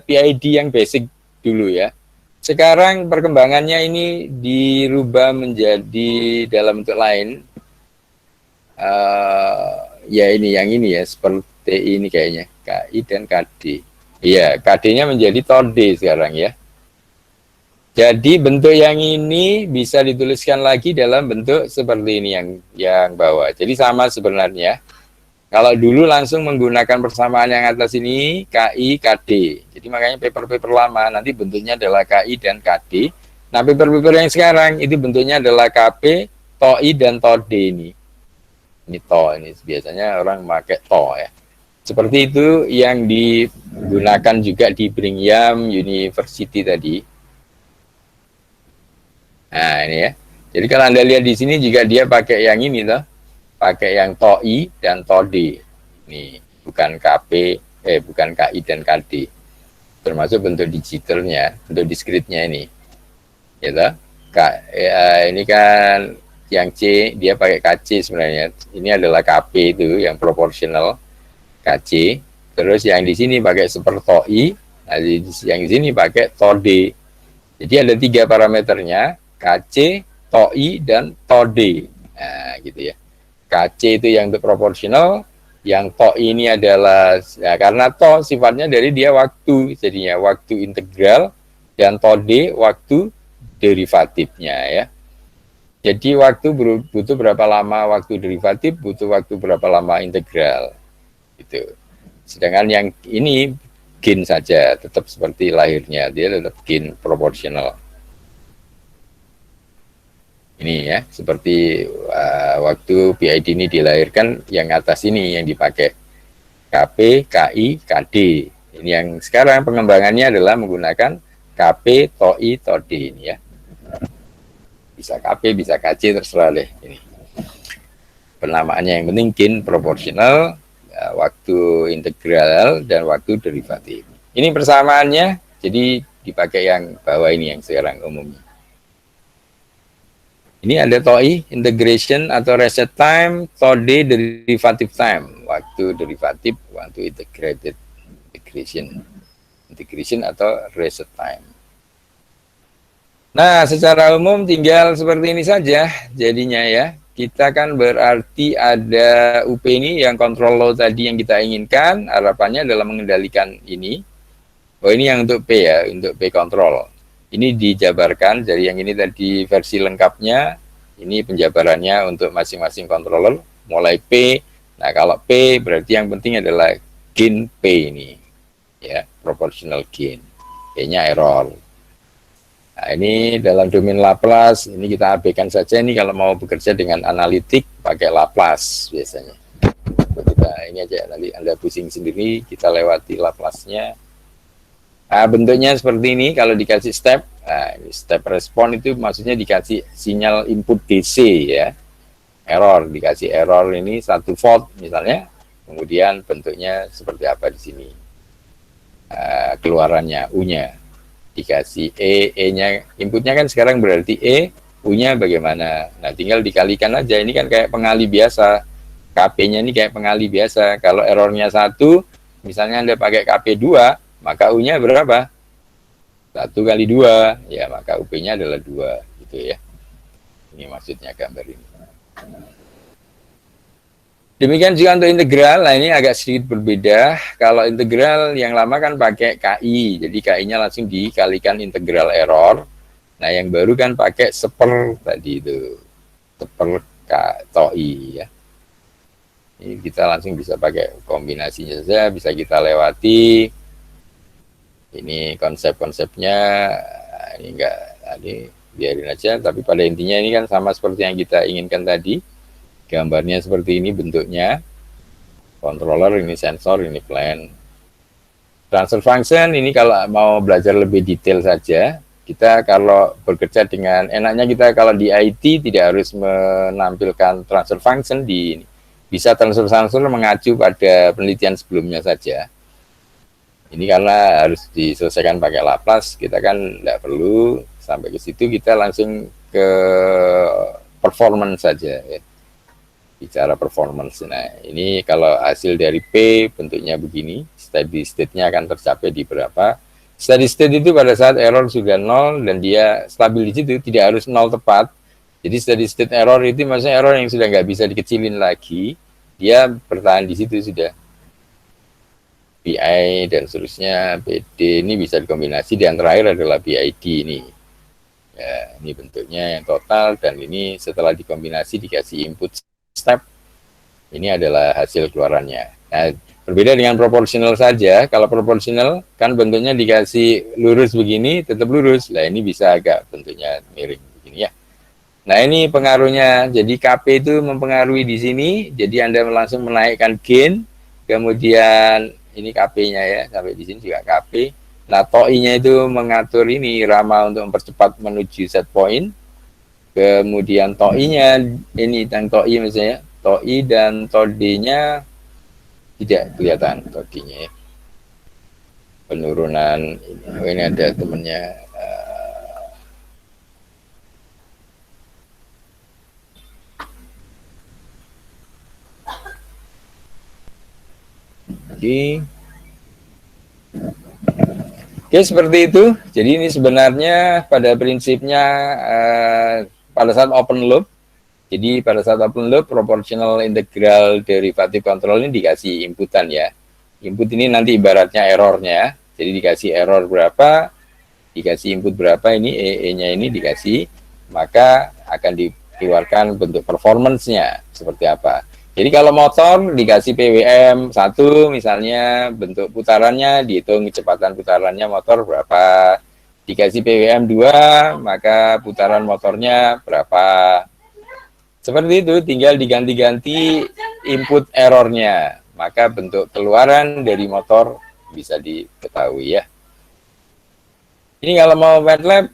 PID yang basic dulu ya. Sekarang perkembangannya ini dirubah menjadi dalam bentuk lain. Ya ini yang ini ya, seperti ini kayaknya, KI dan KD. Iya, KD-nya menjadi TOD sekarang ya. Jadi bentuk yang ini bisa dituliskan lagi dalam bentuk seperti ini yang bawah. Jadi sama sebenarnya. Kalau dulu langsung menggunakan persamaan yang atas ini KI, KD. Jadi makanya paper-paper lama nanti bentuknya adalah KI dan KD. Nah paper-paper yang sekarang itu bentuknya adalah KP, TOI, dan TOD ini. Ini TO, ini biasanya orang pakai TO ya. Seperti itu yang digunakan juga di Brigham University tadi. Nah ini ya. Jadi kalau Anda lihat di sini juga dia pakai yang ini toh. Pakai yang TOI dan TOD. Ini bukan KP, bukan KI dan KD. Termasuk bentuk digitalnya, bentuk discrete-nya ini. Ya, ini kan yang C, dia pakai KC sebenarnya. Ini adalah KP itu yang proporsional KC. Terus yang di sini pakai super TOI, nah yang di sini pakai TOD. Jadi ada 3 parameternya, KC, TOI, dan TOD. Nah, gitu ya. KC itu yang proporsional, yang TO ini adalah ya, karena TO sifatnya dari dia waktu, jadinya waktu integral, dan TOD waktu derivatifnya ya. Jadi waktu butuh berapa lama waktu derivatif, butuh waktu berapa lama integral gitu. Sedangkan yang ini gain saja, tetap seperti lahirnya, dia tetap gain proporsional. Ini ya, seperti waktu PID ini dilahirkan, yang atas ini yang dipakai KP, KI, KD. Ini yang sekarang pengembangannya adalah menggunakan KP, TOI, TOD ini ya. Bisa KP, bisa KC, terserah deh ini. penamaannya yang penting gain proporsional, waktu integral, dan waktu derivatif. Ini persamaannya, jadi dipakai yang bawah ini yang sekarang umumnya. Ini ada TOI, integration atau reset time, TOD, derivative time, waktu derivatif, waktu integrated, integration atau reset time. Nah, secara umum tinggal seperti ini saja jadinya ya. Kita kan berarti ada UP ini yang control load tadi yang kita inginkan, harapannya adalah mengendalikan ini. Oh, ini yang untuk P ya, untuk P control. Ini dijabarkan, jadi yang ini tadi versi lengkapnya, ini penjabarannya untuk masing-masing controller, mulai P. Nah, kalau P berarti yang penting adalah gain P ini, ya, proportional gain. P-nya error. Nah, ini dalam domain Laplace, ini kita abaikan saja ini kalau mau bekerja dengan analitik pakai Laplace biasanya. Kita ini aja, nanti Anda pusing sendiri, kita lewati Laplace-nya. Nah, bentuknya seperti ini kalau dikasih step. Nah, ini step respon itu maksudnya dikasih sinyal input DC ya. Error, dikasih error ini 1 volt misalnya. Kemudian bentuknya seperti apa di sini. Keluarannya U-nya. Dikasih E-nya, inputnya kan sekarang berarti E, U-nya bagaimana. Nah, tinggal dikalikan aja. Ini kan kayak pengali biasa. KP-nya ini kayak pengali biasa. Kalau errornya 1, misalnya Anda pakai KP 2, maka U-nya berapa? 1 kali 2, ya maka UP-nya adalah 2, gitu ya. Ini maksudnya gambar ini. Demikian juga untuk integral, nah ini agak sedikit berbeda. Kalau integral yang lama kan pakai KI, jadi KI-nya langsung dikalikan integral error. Nah yang baru kan pakai seper tadi itu, seper TOI ya. Ini kita langsung bisa pakai kombinasinya saja, bisa kita lewati. Ini konsep-konsepnya, ini enggak, ini biarin aja, tapi pada intinya ini kan sama seperti yang kita inginkan tadi. Gambarnya seperti ini bentuknya. Controller, ini sensor, ini plan. Transfer function, ini kalau mau belajar lebih detail saja, kita kalau bekerja dengan, enaknya kita kalau di IT tidak harus menampilkan transfer function, bisa transfer function mengacu pada penelitian sebelumnya saja. Ini karena harus diselesaikan pakai Laplace, kita kan tidak perlu sampai ke situ, kita langsung ke performance saja ya. Bicara performance. Nah, ini kalau hasil dari P bentuknya begini, steady state-nya akan tercapai di berapa. Steady state itu pada saat error sudah 0 dan dia stabil di situ, tidak harus 0 tepat. Jadi steady state error itu maksudnya error yang sudah nggak bisa dikecilin lagi, dia bertahan di situ sudah. PI dan seterusnya, PD ini bisa dikombinasi, dan terakhir adalah PID ini. Ya, ini bentuknya yang total, dan ini setelah dikombinasi dikasih input step, ini adalah hasil keluarannya. Nah, berbeda dengan proporsional saja, kalau proporsional kan bentuknya dikasih lurus begini, tetap lurus, lah ini bisa agak bentuknya miring begini ya. Nah ini pengaruhnya, jadi KP itu mempengaruhi di sini, jadi Anda langsung menaikkan gain, kemudian ini KP-nya ya, sampai di sini juga KP. Nah, TOI-nya itu mengatur ini rama untuk mempercepat menuju set point. Kemudian TOI-nya ini tentang TOI misalnya, TOI dan TOD-nya tidak kelihatan TOD-nya ya. Penurunan ini ada temennya. Oke, seperti itu. Jadi ini sebenarnya pada prinsipnya pada saat open loop, jadi pada saat open loop proportional integral derivative control ini dikasih inputan ya. Input ini nanti ibaratnya errornya, jadi dikasih error berapa, dikasih input berapa, ini E-nya ini dikasih, maka akan dikeluarkan bentuk performance-nya seperti apa. Jadi kalau motor dikasih PWM 1 misalnya, bentuk putarannya dihitung kecepatan putarannya motor berapa. Dikasih PWM 2, maka putaran motornya berapa. Seperti itu, tinggal diganti-ganti input errornya, maka bentuk keluaran dari motor bisa diketahui ya. Ini kalau mau MATLAB,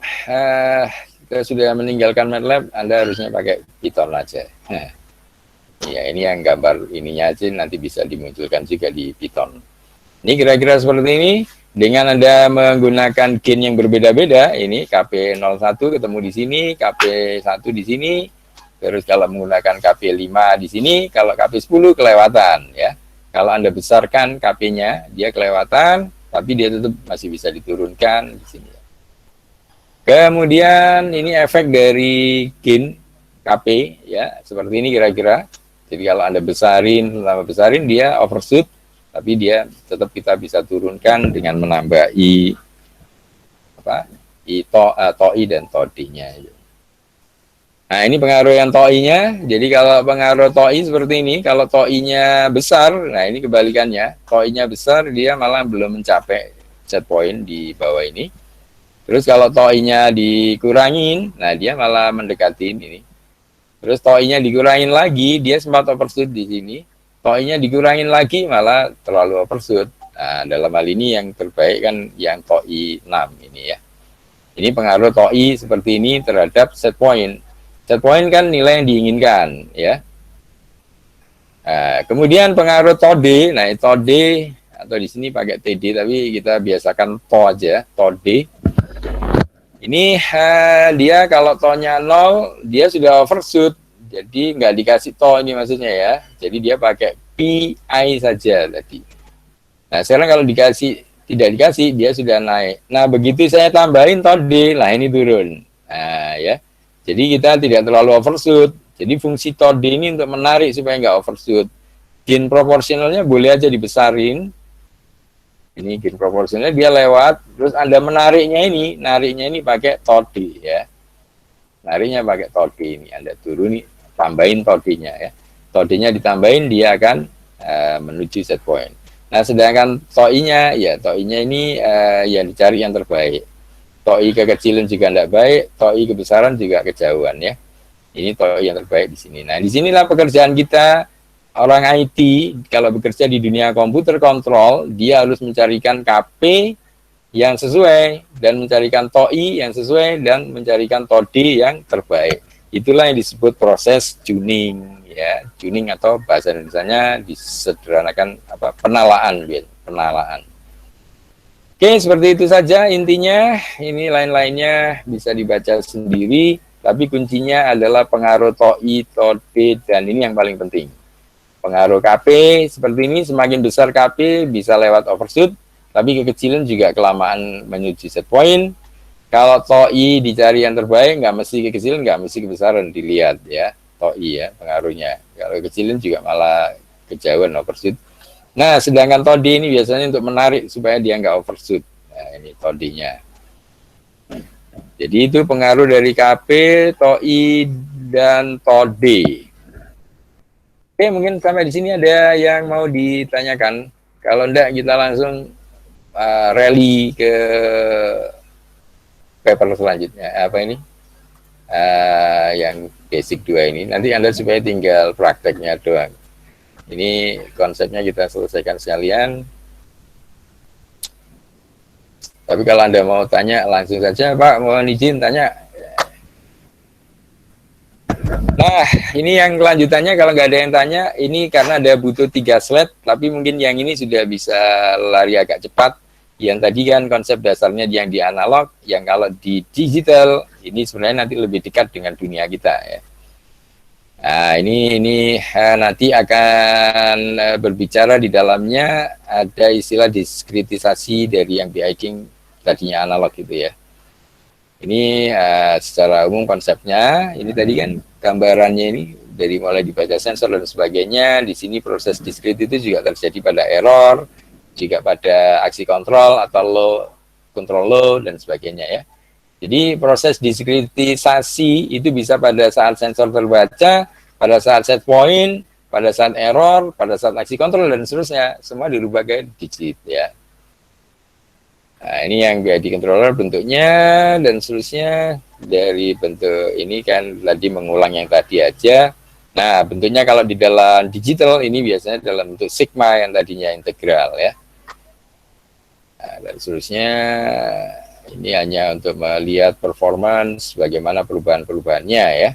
kita sudah meninggalkan MATLAB, Anda harusnya pakai Python aja. Ya, ini yang gambar ininya aja nanti bisa dimunculkan juga di Python. Ini kira-kira seperti ini. Dengan Anda menggunakan gain yang berbeda-beda, ini KP01 ketemu di sini, KP1 di sini, terus kalau menggunakan KP5 di sini, kalau KP10 kelewatan ya. Kalau Anda besarkan KP-nya, dia kelewatan, tapi dia tetap masih bisa diturunkan di sini. Kemudian ini efek dari gain KP ya, seperti ini kira-kira. Jadi kalau Anda besarin dia overshoot, tapi dia tetap kita bisa turunkan dengan menambah TOI dan TOD-nya. Nah, ini pengaruh yang TOI-nya. Jadi kalau pengaruh TOI seperti ini, kalau TOI-nya besar, nah ini kebalikannya. TOI-nya besar, dia malah belum mencapai set point di bawah ini. Terus kalau TOI-nya dikurangin, nah dia malah mendekati ini. Terus TOI-nya dikurangin lagi, dia sempat overshoot di sini. TOI-nya dikurangin lagi, malah terlalu overshoot. Nah, dalam hal ini yang terbaik kan yang TOI 6 ini ya. Ini pengaruh TOI seperti ini terhadap set point. Set point kan nilai yang diinginkan ya. Nah, kemudian pengaruh TOD, nah TOD atau di sini pakai TD tapi kita biasakan TO aja, TOD. Ini dia kalau TO-nya 0, dia sudah overshoot. Jadi nggak dikasih TO ini maksudnya ya. Jadi dia pakai PI saja tadi. Nah sekarang kalau tidak dikasih, dia sudah naik. Nah begitu saya tambahin TOD, nah ini turun. Nah ya. Jadi kita tidak terlalu overshoot. Jadi fungsi TOD ini untuk menarik supaya nggak overshoot. Gain proporsionalnya boleh aja dibesarin. Ini gain proporsionalnya dia lewat. Terus Anda nariknya ini pakai TOD ya. Nariknya pakai TOD ini. Anda turuni, tambahin TOD-nya ya. TOD-nya ditambahin, dia akan menuju set point. Nah sedangkan TOI-nya, ya TOI-nya ini yang dicari yang terbaik. TOI kekecilan juga tidak baik, TOI kebesaran juga kejauhan ya. Ini TOI yang terbaik di sini. Nah, disinilah pekerjaan kita orang IT kalau bekerja di dunia komputer kontrol, dia harus mencarikan KP yang sesuai dan mencarikan TOI yang sesuai dan mencarikan TOD yang terbaik. Itulah yang disebut proses tuning ya, tuning atau bahasa Indonesianya disederhanakan penalaan. Oke, seperti itu saja intinya. Ini lain-lainnya bisa dibaca sendiri, tapi kuncinya adalah pengaruh TOI, TOD, dan ini yang paling penting. Pengaruh KP seperti ini, semakin besar KP bisa lewat overshoot, tapi kekecilan juga kelamaan menuju set point. Kalau TOI dicari yang terbaik, nggak mesti kekecilan, nggak mesti kebesaran, dilihat ya, TOI ya pengaruhnya. Kalau kekecilan juga malah kejauhan overshoot. Nah, sedangkan TOD ini biasanya untuk menarik supaya dia nggak overshoot. Nah, ini TOD-nya. Jadi itu pengaruh dari KP, TOI, dan TOD. Oke, mungkin sampai di sini ada yang mau ditanyakan. Kalau enggak, kita langsung rally ke paper selanjutnya. Apa ini? Yang basic 2 ini. Nanti Anda supaya tinggal prakteknya doang. Ini konsepnya kita selesaikan sekalian. Tapi kalau Anda mau tanya langsung saja, Pak, mohon izin tanya. Nah, ini yang kelanjutannya kalau nggak ada yang tanya, ini karena ada butuh 3 slide, tapi mungkin yang ini sudah bisa lari agak cepat. Yang tadi kan konsep dasarnya yang di analog, yang kalau di digital, ini sebenarnya nanti lebih dekat dengan dunia kita ya. Nah, ini nanti akan berbicara di dalamnya ada istilah diskritisasi dari yang BI-King tadinya analog gitu ya. Ini secara umum konsepnya, ini tadi kan gambarannya ini dari mulai dibaca sensor dan sebagainya. Di sini proses diskrit itu juga terjadi pada error, juga pada aksi kontrol atau low, control low dan sebagainya ya. Jadi proses diskritisasi itu bisa pada saat sensor terbaca, pada saat set point, pada saat error, pada saat aksi kontrol dan seterusnya, semua dirubah ke digit ya. Nah, ini yang BID controller bentuknya dan seterusnya dari bentuk ini kan tadi mengulang yang tadi aja. Nah, bentuknya kalau di dalam digital ini biasanya dalam bentuk sigma yang tadinya integral ya. Nah, dan seterusnya ini hanya untuk melihat performance bagaimana perubahan-perubahannya ya.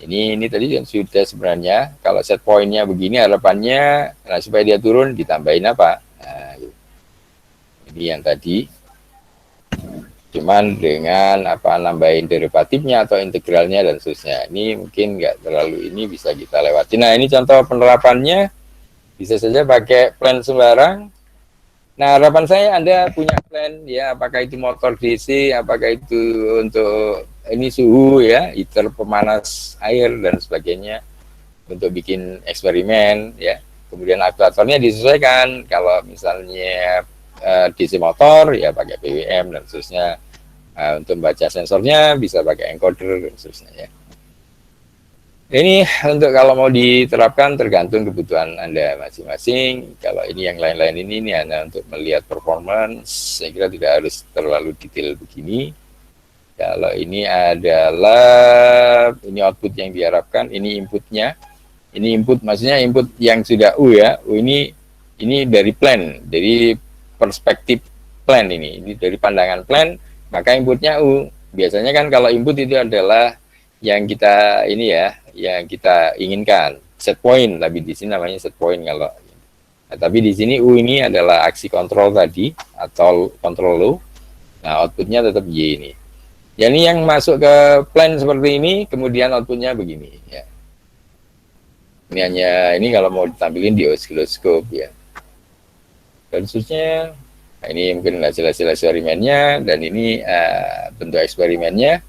Ini tadi yang sudah sebenarnya. Kalau set pointnya begini harapannya, nah supaya dia turun ditambahin apa? Nah, ini yang tadi. Cuman dengan apa nambahin derivatifnya atau integralnya dan seterusnya. Ini mungkin nggak terlalu ini bisa kita lewati. Nah ini contoh penerapannya, bisa saja pakai plan sembarang. Nah harapan saya Anda punya plan ya, apakah itu motor DC, apakah itu untuk ini suhu ya, heater pemanas air dan sebagainya, untuk bikin eksperimen ya. Kemudian aktuatornya disesuaikan, kalau misalnya DC motor ya pakai PWM dan seterusnya. Untuk membaca sensornya bisa pakai encoder dan seterusnya ya. Ini untuk kalau mau diterapkan tergantung kebutuhan Anda masing-masing. Kalau ini yang lain-lain ini hanya untuk melihat performance, saya kira tidak harus terlalu detail begini. Kalau ini adalah ini output yang diharapkan, ini inputnya. Ini input maksudnya input yang sudah U ya. U ini dari plan, dari perspektif plan ini dari pandangan plan, maka inputnya U. Biasanya kan kalau input itu adalah yang kita ini ya, yang kita inginkan set point, tapi di sini namanya set point kalau. Nah, tapi di sini U ini adalah aksi kontrol tadi atau kontrol low. Nah outputnya tetap Y ini. Jadi yang masuk ke plan seperti ini, kemudian outputnya begini ya. Ini hanya ini kalau mau ditampilin di oscilloscope ya. Dan khususnya nah ini mungkin hasil-hasil eksperimennya, dan ini bentuk eksperimennya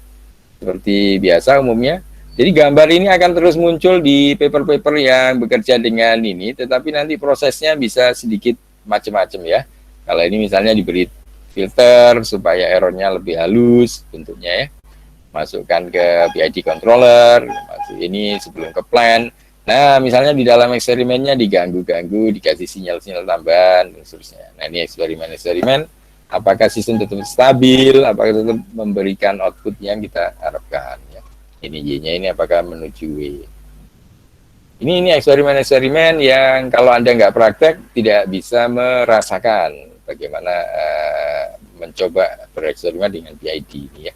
seperti biasa umumnya. Jadi gambar ini akan terus muncul di paper-paper yang bekerja dengan ini, tetapi nanti prosesnya bisa sedikit macam-macam ya. Kalau ini misalnya diberi filter supaya errornya lebih halus bentuknya ya. Masukkan ke PID controller, masuk ini sebelum ke plan. Nah, misalnya di dalam eksperimennya diganggu-ganggu, dikasih sinyal-sinyal tambahan, dan seterusnya. Nah, ini eksperimen-eksperimen, apakah sistem tetap stabil, apakah tetap memberikan output yang kita harapkan. Ya. Ini Y-nya ini apakah menuju W. Ini eksperimen-eksperimen yang kalau Anda nggak praktek, tidak bisa merasakan bagaimana mencoba bereksperimen dengan PID ini ya.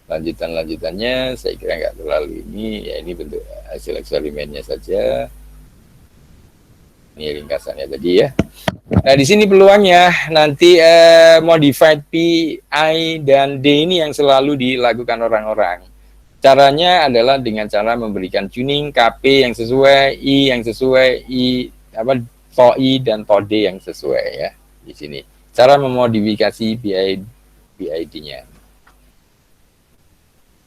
Lanjutannya saya kira nggak terlalu ini ya, ini bentuk hasil eksperimennya saja. Ini ringkasannya tadi ya. Nah di sini peluangnya nanti modified P, I dan D ini yang selalu dilakukan orang-orang. Caranya adalah dengan cara memberikan tuning KP yang sesuai, I yang sesuai, TO I dan TO D yang sesuai ya di sini. Cara memodifikasi PID-nya.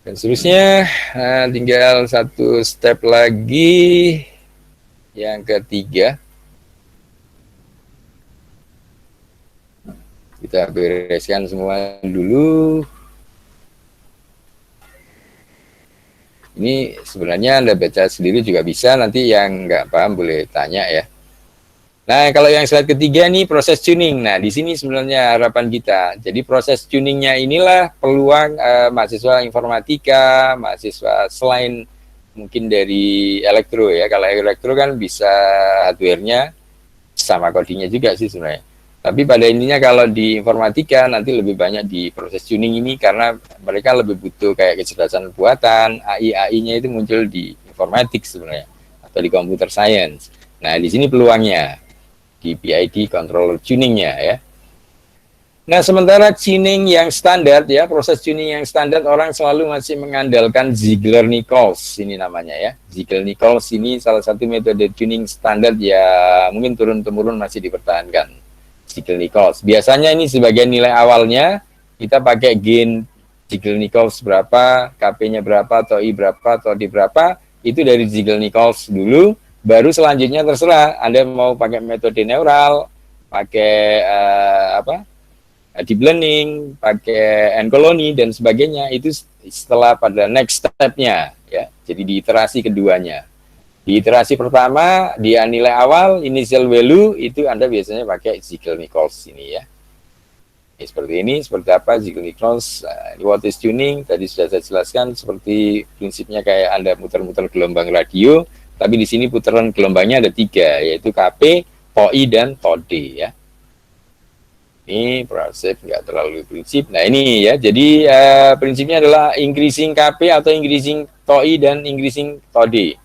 Dan seterusnya, tinggal satu step lagi, yang ketiga. Kita bereskan semua dulu. Ini sebenarnya Anda baca sendiri juga bisa, nanti yang nggak paham boleh tanya ya. Nah, kalau yang slide ketiga nih proses tuning. Nah, di sini sebenarnya harapan kita. Jadi proses tuningnya inilah peluang mahasiswa informatika, mahasiswa selain mungkin dari elektro ya. Kalau elektro kan bisa hardware-nya sama codingnya juga sih sebenarnya. Tapi pada intinya kalau di informatika nanti lebih banyak di proses tuning ini karena mereka lebih butuh kayak kecerdasan buatan, AI-nya itu muncul di informatik sebenarnya atau di computer science. Nah, di sini peluangnya di PID controller tuningnya ya. Nah sementara tuning yang standar ya, proses tuning yang standar orang selalu masih mengandalkan Ziegler-Nichols ini namanya ya. Ziegler-Nichols ini salah satu metode tuning standar ya, mungkin turun-temurun masih dipertahankan. Ziegler-Nichols biasanya ini sebagai nilai awalnya kita pakai gain Ziegler-Nichols berapa, KP-nya berapa, TOI berapa, TOD berapa, itu dari Ziegler-Nichols dulu. Baru selanjutnya terserah Anda mau pakai metode neural, pakai deep learning, pakai N-colony dan sebagainya, itu setelah pada next step-nya ya. Jadi di iterasi keduanya. Di iterasi pertama dia nilai awal initial value itu Anda biasanya pakai Ziegler-Nichols ini ya. Ini seperti ini, seperti apa Ziegler-Nichols, what is tuning tadi sudah saya jelaskan, seperti prinsipnya kayak Anda muter-muter gelombang radio. Tapi di sini putaran gelombangnya ada 3, yaitu KP, TOI, dan TOD ya. Ini proses nggak terlalu prinsip. Nah ini ya, jadi prinsipnya adalah increasing KP atau increasing TOI dan increasing TOD.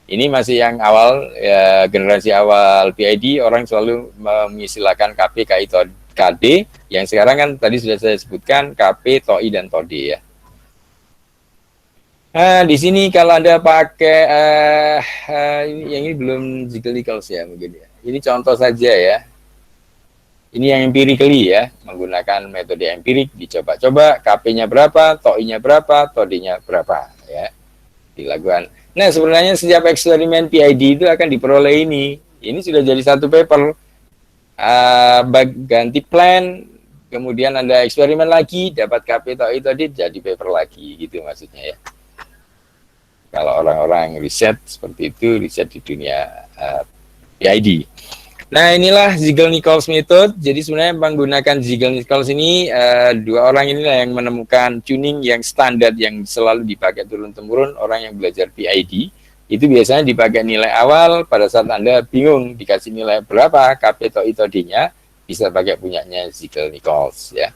Ini masih yang awal, ya, generasi awal PID, orang selalu mengistilahkan KP, KI, KD, yang sekarang kan tadi sudah saya sebutkan KP, TOI, dan TOD ya. Nah, di sini kalau Anda pakai, yang ini belum Ziegler-Nichols ya mungkin ya. Ini contoh saja ya. Ini yang empirically ya, menggunakan metode empirik, dicoba-coba, KP-nya berapa, TOI-nya berapa, TOD-nya berapa ya, dilakukan. Nah, sebenarnya setiap eksperimen PID itu akan diperoleh ini. Ini sudah jadi satu paper. Ganti plan, kemudian Anda eksperimen lagi, dapat KP TOI tadi jadi paper lagi, gitu maksudnya ya. Kalau orang-orang riset seperti itu, riset di dunia PID. Nah, inilah Ziegler-Nichols method. Jadi sebenarnya menggunakan Ziegler-Nichols ini, dua orang inilah yang menemukan tuning yang standar yang selalu dipakai turun-temurun orang yang belajar PID. Itu biasanya dipakai nilai awal pada saat Anda bingung dikasih nilai berapa KP TOI TOD-nya, bisa pakai punyanya Ziegler-Nichols ya.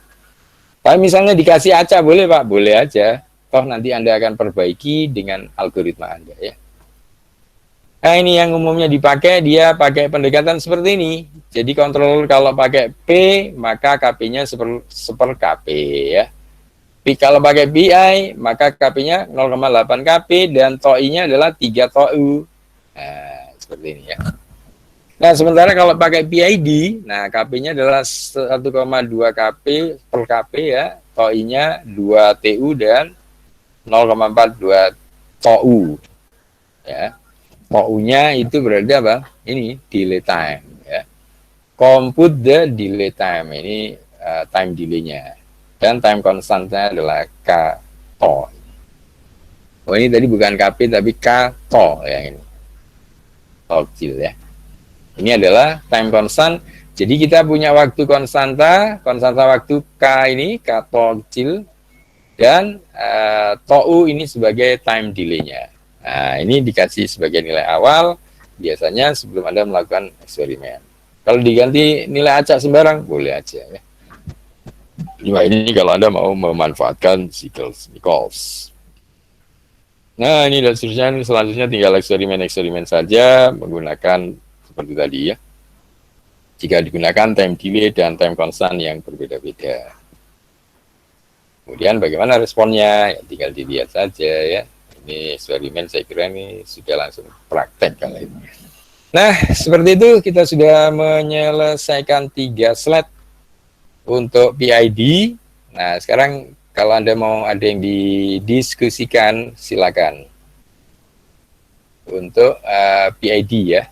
Tapi misalnya dikasih acak boleh Pak? Boleh aja. Toh nanti Anda akan perbaiki dengan algoritma Anda ya. Nah, ini yang umumnya dipakai, dia pakai pendekatan seperti ini. Jadi controller kalau pakai P, maka KP-nya seper KP ya. Kalau pakai BI, maka KP-nya 0,8 KP dan TOI-nya adalah 3 TOU. Nah, seperti ini ya. Nah, sementara kalau pakai PID, nah KP-nya adalah 1,2 KP per KP ya. TOI-nya 2 TU dan 0,42 TOU ya. TOU-nya itu berarti apa? Ini delay time ya. Compute the delay time, ini time delay-nya. Dan time constant-nya adalah K TO. Oh, ini tadi bukan KP tapi K TO yang ini. TO kecil ya. Ini adalah time constant. Jadi kita punya waktu konstanta waktu K ini K TO kecil dan TOU ini sebagai time delay-nya. Nah, ini dikasih sebagai nilai awal, biasanya sebelum Anda melakukan eksperimen. Kalau diganti nilai acak sembarang, boleh aja ya. Cuma ini kalau Anda mau memanfaatkan Ziegler-Nichols. Nah, ini dan selanjutnya tinggal eksperimen-eksperimen saja menggunakan seperti tadi ya. Jika digunakan time delay dan time constant yang berbeda-beda. Kemudian bagaimana responnya? Ya, tinggal dilihat saja ya. Ini eksperimen saya kira ini sudah langsung praktek kali ini. Nah, seperti itu kita sudah menyelesaikan 3 slide untuk PID. Nah, sekarang kalau Anda mau ada yang didiskusikan, silakan. Untuk PID ya.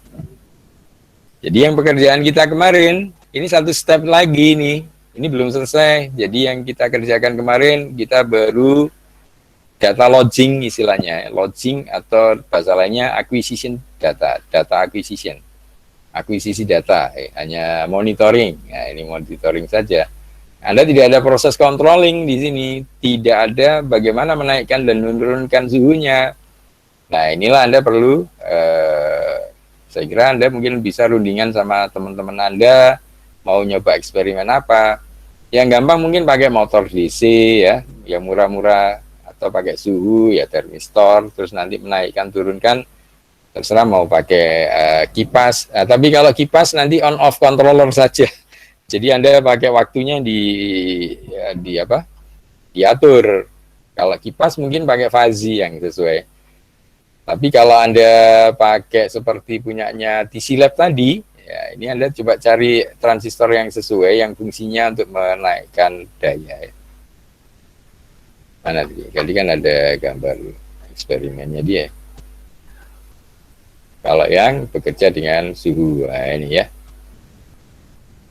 Jadi yang pekerjaan kita kemarin, ini satu step lagi nih. Ini belum selesai. Jadi yang kita kerjakan kemarin, kita baru data lodging istilahnya, lodging atau bahasa lainnya acquisition data acquisition, akuisisi data, hanya monitoring. Nah, ini monitoring saja. Anda tidak ada proses controlling di sini, tidak ada bagaimana menaikkan dan menurunkan suhunya. Nah, inilah Anda perlu, saya kira Anda mungkin bisa rundingan sama teman-teman Anda, mau nyoba eksperimen apa. Yang gampang mungkin pakai motor DC ya, yang murah-murah, atau pakai suhu ya termistor, terus nanti menaikkan turunkan terserah mau pakai kipas. Tapi kalau kipas nanti on off controller saja. Jadi Anda pakai waktunya diatur. Kalau kipas mungkin pakai fuzzy yang sesuai. Tapi kalau Anda pakai seperti punyanya TC Lab tadi, ya ini Anda coba cari transistor yang sesuai, yang fungsinya untuk menaikkan daya. Mana tadi kan ada gambar eksperimennya dia. Kalau yang bekerja dengan suhu, nah ini ya.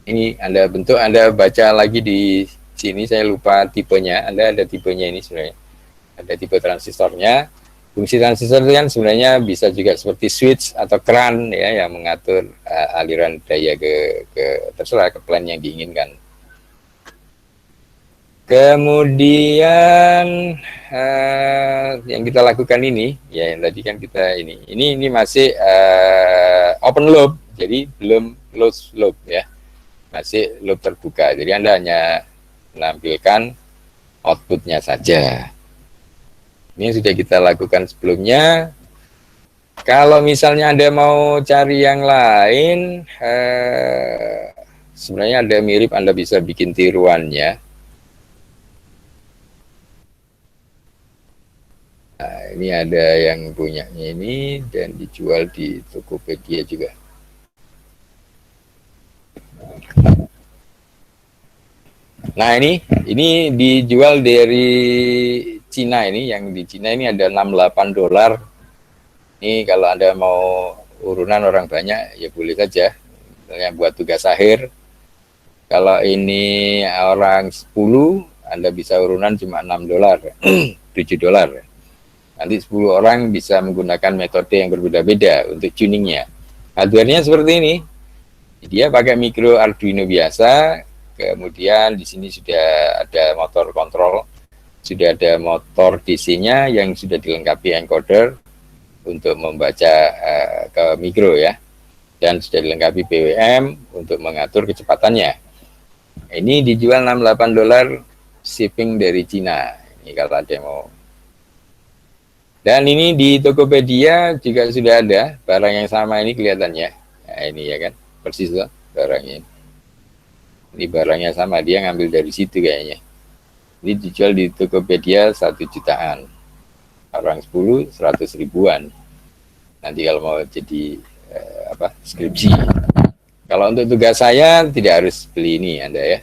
Ini Anda bentuk, Anda baca lagi di sini, saya lupa tipenya. Anda ada tipenya ini sebenarnya. Ada tipe transistornya. Fungsi transistor itu kan sebenarnya bisa juga seperti switch atau keran ya, yang mengatur aliran daya ke terserah ke plan yang diinginkan. Kemudian yang kita lakukan ini, ya yang tadi kan kita ini masih open loop, jadi belum closed loop ya, masih loop terbuka. Jadi Anda hanya menampilkan outputnya saja. Ini sudah kita lakukan sebelumnya. Kalau misalnya Anda mau cari yang lain, sebenarnya ada mirip, Anda bisa bikin tiruannya. Nah, ini ada yang punyanya ini dan dijual di Tokopedia juga. Nah, ini dijual dari Cina ini, yang di Cina ini ada $68. Ini kalau Anda mau urunan orang banyak, ya boleh saja. Misalnya buat tugas akhir, kalau ini orang 10, Anda bisa urunan cuma $6, $7. Nanti 10 orang bisa menggunakan metode yang berbeda-beda untuk tuningnya. Hardware-nya seperti ini. Dia pakai micro Arduino biasa, kemudian di sini sudah ada motor kontrol, sudah ada motor DC-nya yang sudah dilengkapi encoder untuk membaca ke mikro ya, dan sudah dilengkapi PWM untuk mengatur kecepatannya. Ini dijual $68 shipping dari Cina. Ini kalau ada yang mau. Dan ini di Tokopedia juga sudah ada barang yang sama ini kelihatannya. Nah, ini ya kan, persis loh barangnya. Ini barangnya sama, dia ngambil dari situ kayaknya. Ini dijual di Tokopedia 1 jutaan. Orang 10, 100 ribuan. Nanti kalau mau jadi skripsi. Kalau untuk tugas saya tidak harus beli ini Anda ya.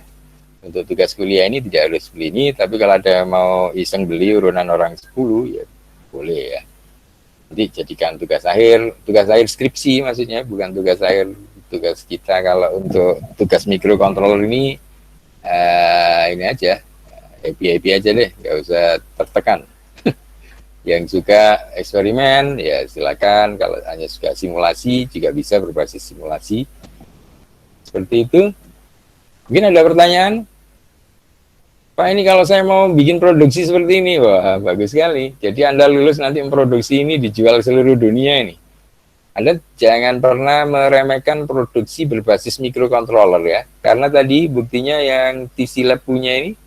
Untuk tugas kuliah ini tidak harus beli ini, tapi kalau ada mau iseng beli urunan orang 10 ya boleh ya. Nanti jadikan tugas akhir skripsi maksudnya, bukan tugas akhir tugas kita. Kalau untuk tugas microcontroller ini aja, happy aja deh, nggak usah tertekan. Yang suka eksperimen ya silakan, kalau hanya suka simulasi juga bisa berbasis simulasi seperti itu. Mungkin ada pertanyaan, Pak, ini kalau saya mau bikin produksi seperti ini, wah bagus sekali. Jadi Anda lulus nanti memproduksi ini dijual seluruh dunia ini. Anda jangan pernah meremehkan produksi berbasis microcontroller ya. Karena tadi buktinya yang TC Lab punya ini,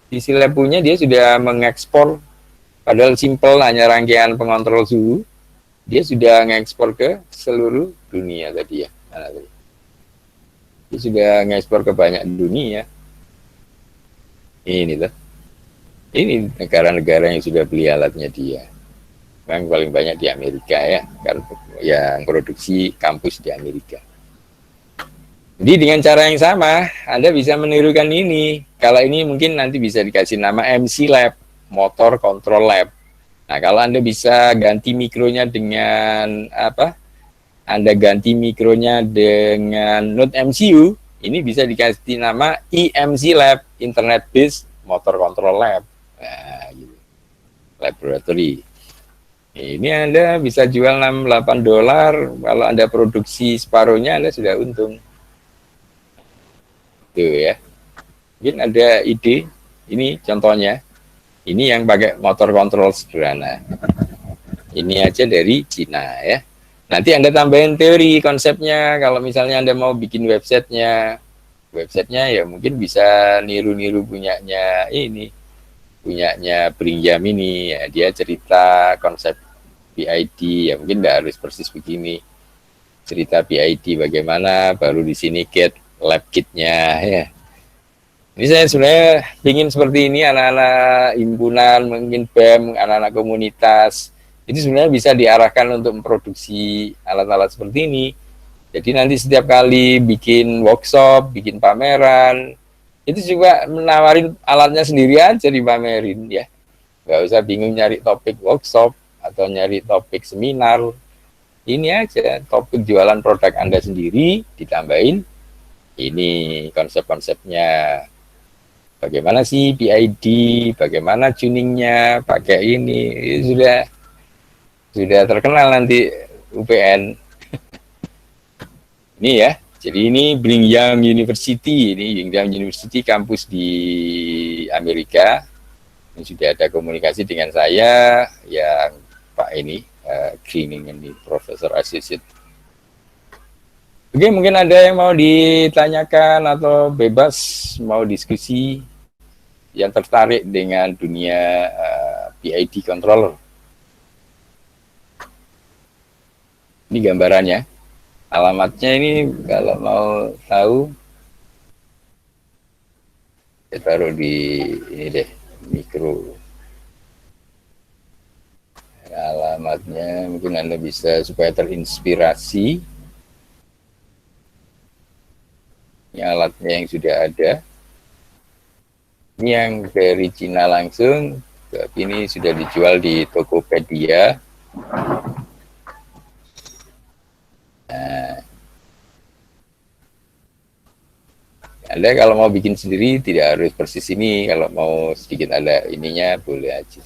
TC Lab punya dia sudah mengekspor, padahal simple hanya rangkaian pengontrol suhu, dia sudah mengekspor ke seluruh dunia tadi ya. Dia sudah mengekspor ke banyak dunia. Ini tuh. Ini negara-negara yang sudah beli alatnya dia. Yang paling banyak di Amerika ya, kan yang produksi kampus di Amerika. Jadi dengan cara yang sama, Anda bisa menirukan ini. Kalau ini mungkin nanti bisa dikasih nama MC Lab, Motor Control Lab. Nah, kalau Anda bisa ganti mikronya dengan Anda ganti mikronya dengan Node MCU, ini bisa dikasih nama IMC Lab, Internet Based Motor Control Lab. Nah, gitu. Laboratory. Ini Anda bisa jual $68. Kalau Anda produksi separuhnya, Anda sudah untung. Tuh ya. Mungkin ada ide. Ini contohnya. Ini yang pakai motor kontrol sederhana. Ini aja dari Cina ya. Nanti Anda tambahin teori konsepnya. Kalau misalnya Anda mau bikin websitenya ya mungkin bisa niru-niru punyanya Brinjam ini ya. Dia cerita konsep PID ya, mungkin tidak harus persis begini. Cerita PID bagaimana, baru di sini lab kitnya ya. Ini saya sebenarnya ingin seperti ini, anak-anak himpunan, mungkin BEM, anak-anak komunitas. Itu sebenarnya bisa diarahkan untuk memproduksi alat-alat seperti ini. Jadi nanti setiap kali bikin workshop, bikin pameran, itu juga menawarin alatnya sendiri aja dipamerin ya. Nggak usah bingung nyari topik workshop atau nyari topik seminar. Ini aja topik jualan produk Anda sendiri, ditambahin ini konsep-konsepnya. Bagaimana sih PID, bagaimana tuningnya, pakai ini sudah terkenal nanti UPN. Ini ya, jadi ini Brigham University, kampus di Amerika. Ini sudah ada komunikasi dengan saya, yang Pak ini, Greening ini, Profesor Associate. Oke, mungkin ada yang mau ditanyakan atau bebas mau diskusi yang tertarik dengan dunia PID controller. Ini gambarannya. Alamatnya ini kalau mau tahu, saya taruh di ini deh, mikro. Alamatnya mungkin Anda bisa supaya terinspirasi. Ini alatnya yang sudah ada. Ini yang dari Cina langsung, tapi ini sudah dijual di Tokopedia. Nah, Anda kalau mau bikin sendiri tidak harus persis ini. Kalau mau sedikit ada ininya boleh aja.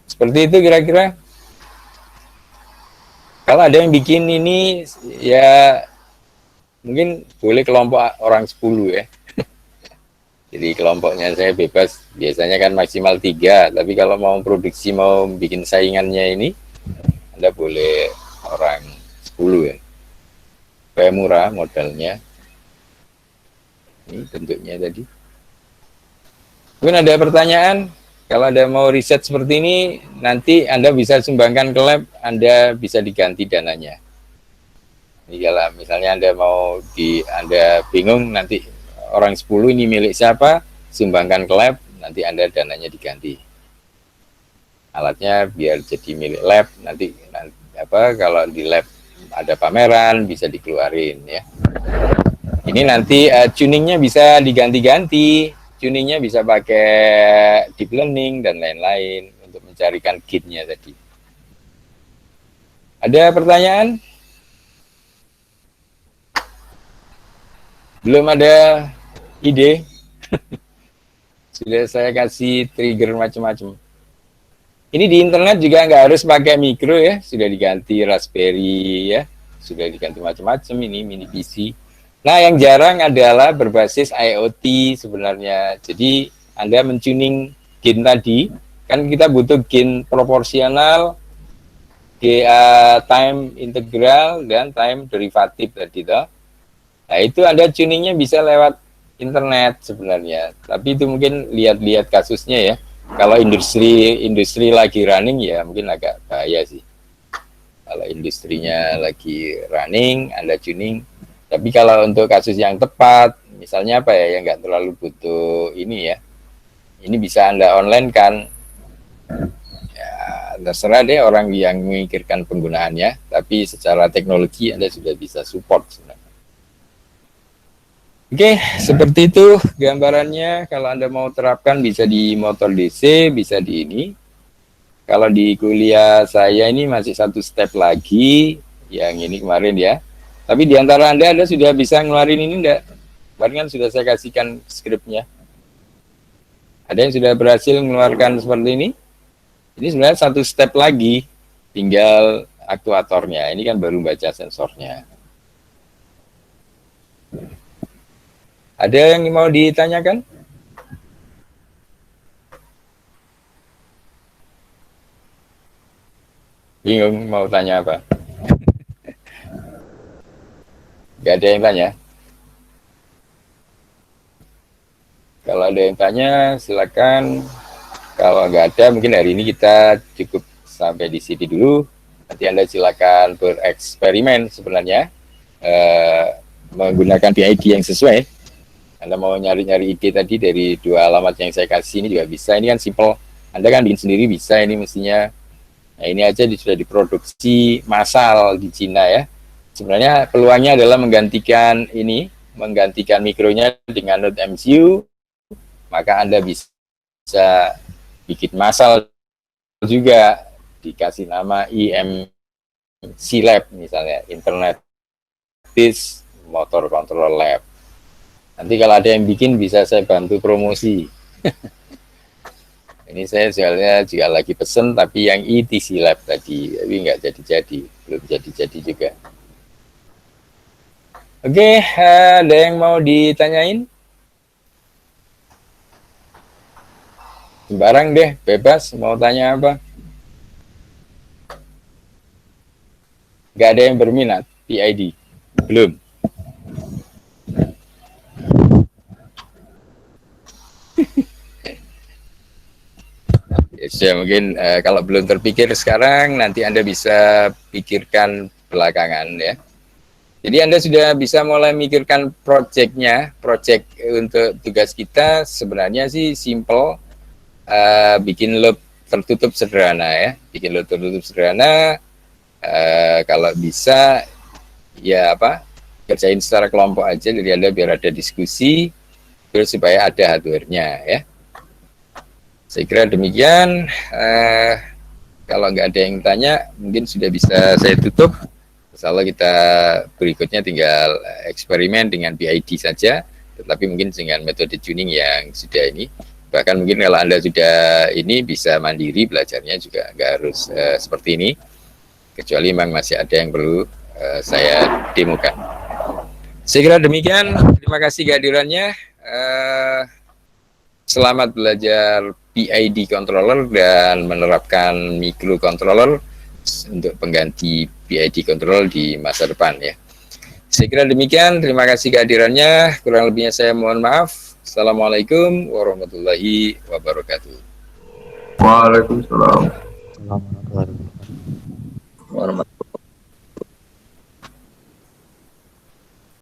Seperti itu kira-kira. Kalau ada yang bikin ini ya mungkin boleh kelompok orang 10 ya. Jadi kelompoknya saya bebas. Biasanya kan maksimal 3. Tapi kalau mau produksi, mau bikin saingannya ini, Anda boleh orang 10 ya. Supaya murah modalnya. Ini bentuknya tadi. Mungkin ada pertanyaan. Kalau ada mau riset seperti ini, nanti Anda bisa sumbangkan ke lab, Anda bisa diganti dananya. Ini kalau misalnya Anda mau Anda bingung nanti orang 10 ini milik siapa, sumbangkan ke lab, nanti Anda dananya diganti. Alatnya biar jadi milik lab, nanti kalau di lab ada pameran bisa dikeluarin ya. Ini nanti tuningnya bisa diganti-ganti. Tuningnya bisa pakai deep learning dan lain-lain untuk mencarikan gain-nya tadi. Ada pertanyaan? Belum ada ide? Sudah saya kasih trigger macam-macam. Ini di internet juga nggak harus pakai mikro ya, sudah diganti Raspberry ya, sudah diganti macam-macam ini mini PC. Nah, yang jarang adalah berbasis IoT sebenarnya. Jadi, Anda mentuning gain tadi, kan kita butuh gain proporsional, time integral, dan time derivatif tadi toh. Nah, itu Anda tuningnya bisa lewat internet sebenarnya. Tapi itu mungkin lihat-lihat kasusnya ya. Kalau industri lagi running ya mungkin agak bahaya sih. Kalau industrinya lagi running, Anda tuning. Tapi kalau untuk kasus yang tepat, misalnya apa ya, yang nggak terlalu butuh ini ya, ini bisa Anda online kan, ya terserah deh orang yang memikirkan penggunaannya, tapi secara teknologi Anda sudah bisa support sebenarnya. Oke, seperti itu gambarannya. Kalau Anda mau terapkan bisa di motor DC, bisa di ini. Kalau di kuliah saya ini masih satu step lagi, yang ini kemarin ya. Tapi di antara Anda sudah bisa ngeluarin ini enggak? Kemarin kan sudah saya kasihkan skripnya. Ada yang sudah berhasil mengeluarkan seperti ini? Ini sebenarnya satu step lagi, tinggal aktuatornya. Ini kan baru baca sensornya. Ada yang mau ditanyakan? Bingung mau tanya apa? Gak ada yang tanya? Kalau ada yang tanya, silakan. Kalau nggak ada, mungkin hari ini kita cukup sampai di sini dulu. Nanti Anda silakan bereksperimen sebenarnya menggunakan PID yang sesuai. Anda mau nyari-nyari ide tadi dari 2 alamat yang saya kasih ini juga bisa. Ini kan simple. Anda kan bikin sendiri bisa ini mestinya. Nah, ini aja sudah diproduksi massal di Cina ya. Sebenarnya peluangnya adalah menggantikan mikronya dengan Node MCU, maka Anda bisa bikin massal juga, dikasih nama IMC Lab misalnya, Internet Based Motor Control Lab. Nanti kalau ada yang bikin bisa saya bantu promosi. Ini saya soalnya juga lagi pesen, tapi yang ETC Lab tadi, tapi nggak jadi-jadi, belum jadi-jadi juga. Oke, ada yang mau ditanyain? Sembarang deh, bebas, mau tanya apa? Nggak ada yang berminat, PID? Belum? saja mungkin kalau belum terpikir sekarang, nanti Anda bisa pikirkan belakangan ya. Jadi Anda sudah bisa mulai memikirkan proyeknya, proyek untuk tugas kita sebenarnya sih simple, bikin loop tertutup sederhana ya, bikin loop tertutup sederhana, kalau bisa ya kerjain secara kelompok aja, jadi Anda biar ada diskusi, terus supaya ada hardware-nya ya. Saya kira demikian. Kalau nggak ada yang tanya, mungkin sudah bisa saya tutup. Insyaallah kita berikutnya tinggal eksperimen dengan BID saja, tetapi mungkin dengan metode tuning yang sudah ini. Bahkan mungkin kalau Anda sudah ini bisa mandiri belajarnya juga nggak harus seperti ini, kecuali memang masih ada yang perlu saya demokan. Saya kira demikian. Terima kasih kehadirannya. Selamat belajar PID controller dan menerapkan microcontroller untuk pengganti PID control di masa depan ya. Saya kira demikian. Terima kasih kehadirannya. Kurang lebihnya saya mohon maaf. Assalamualaikum warahmatullahi wabarakatuh. Waalaikumsalam. Assalamualaikum warahmatullahi wabarakatuh.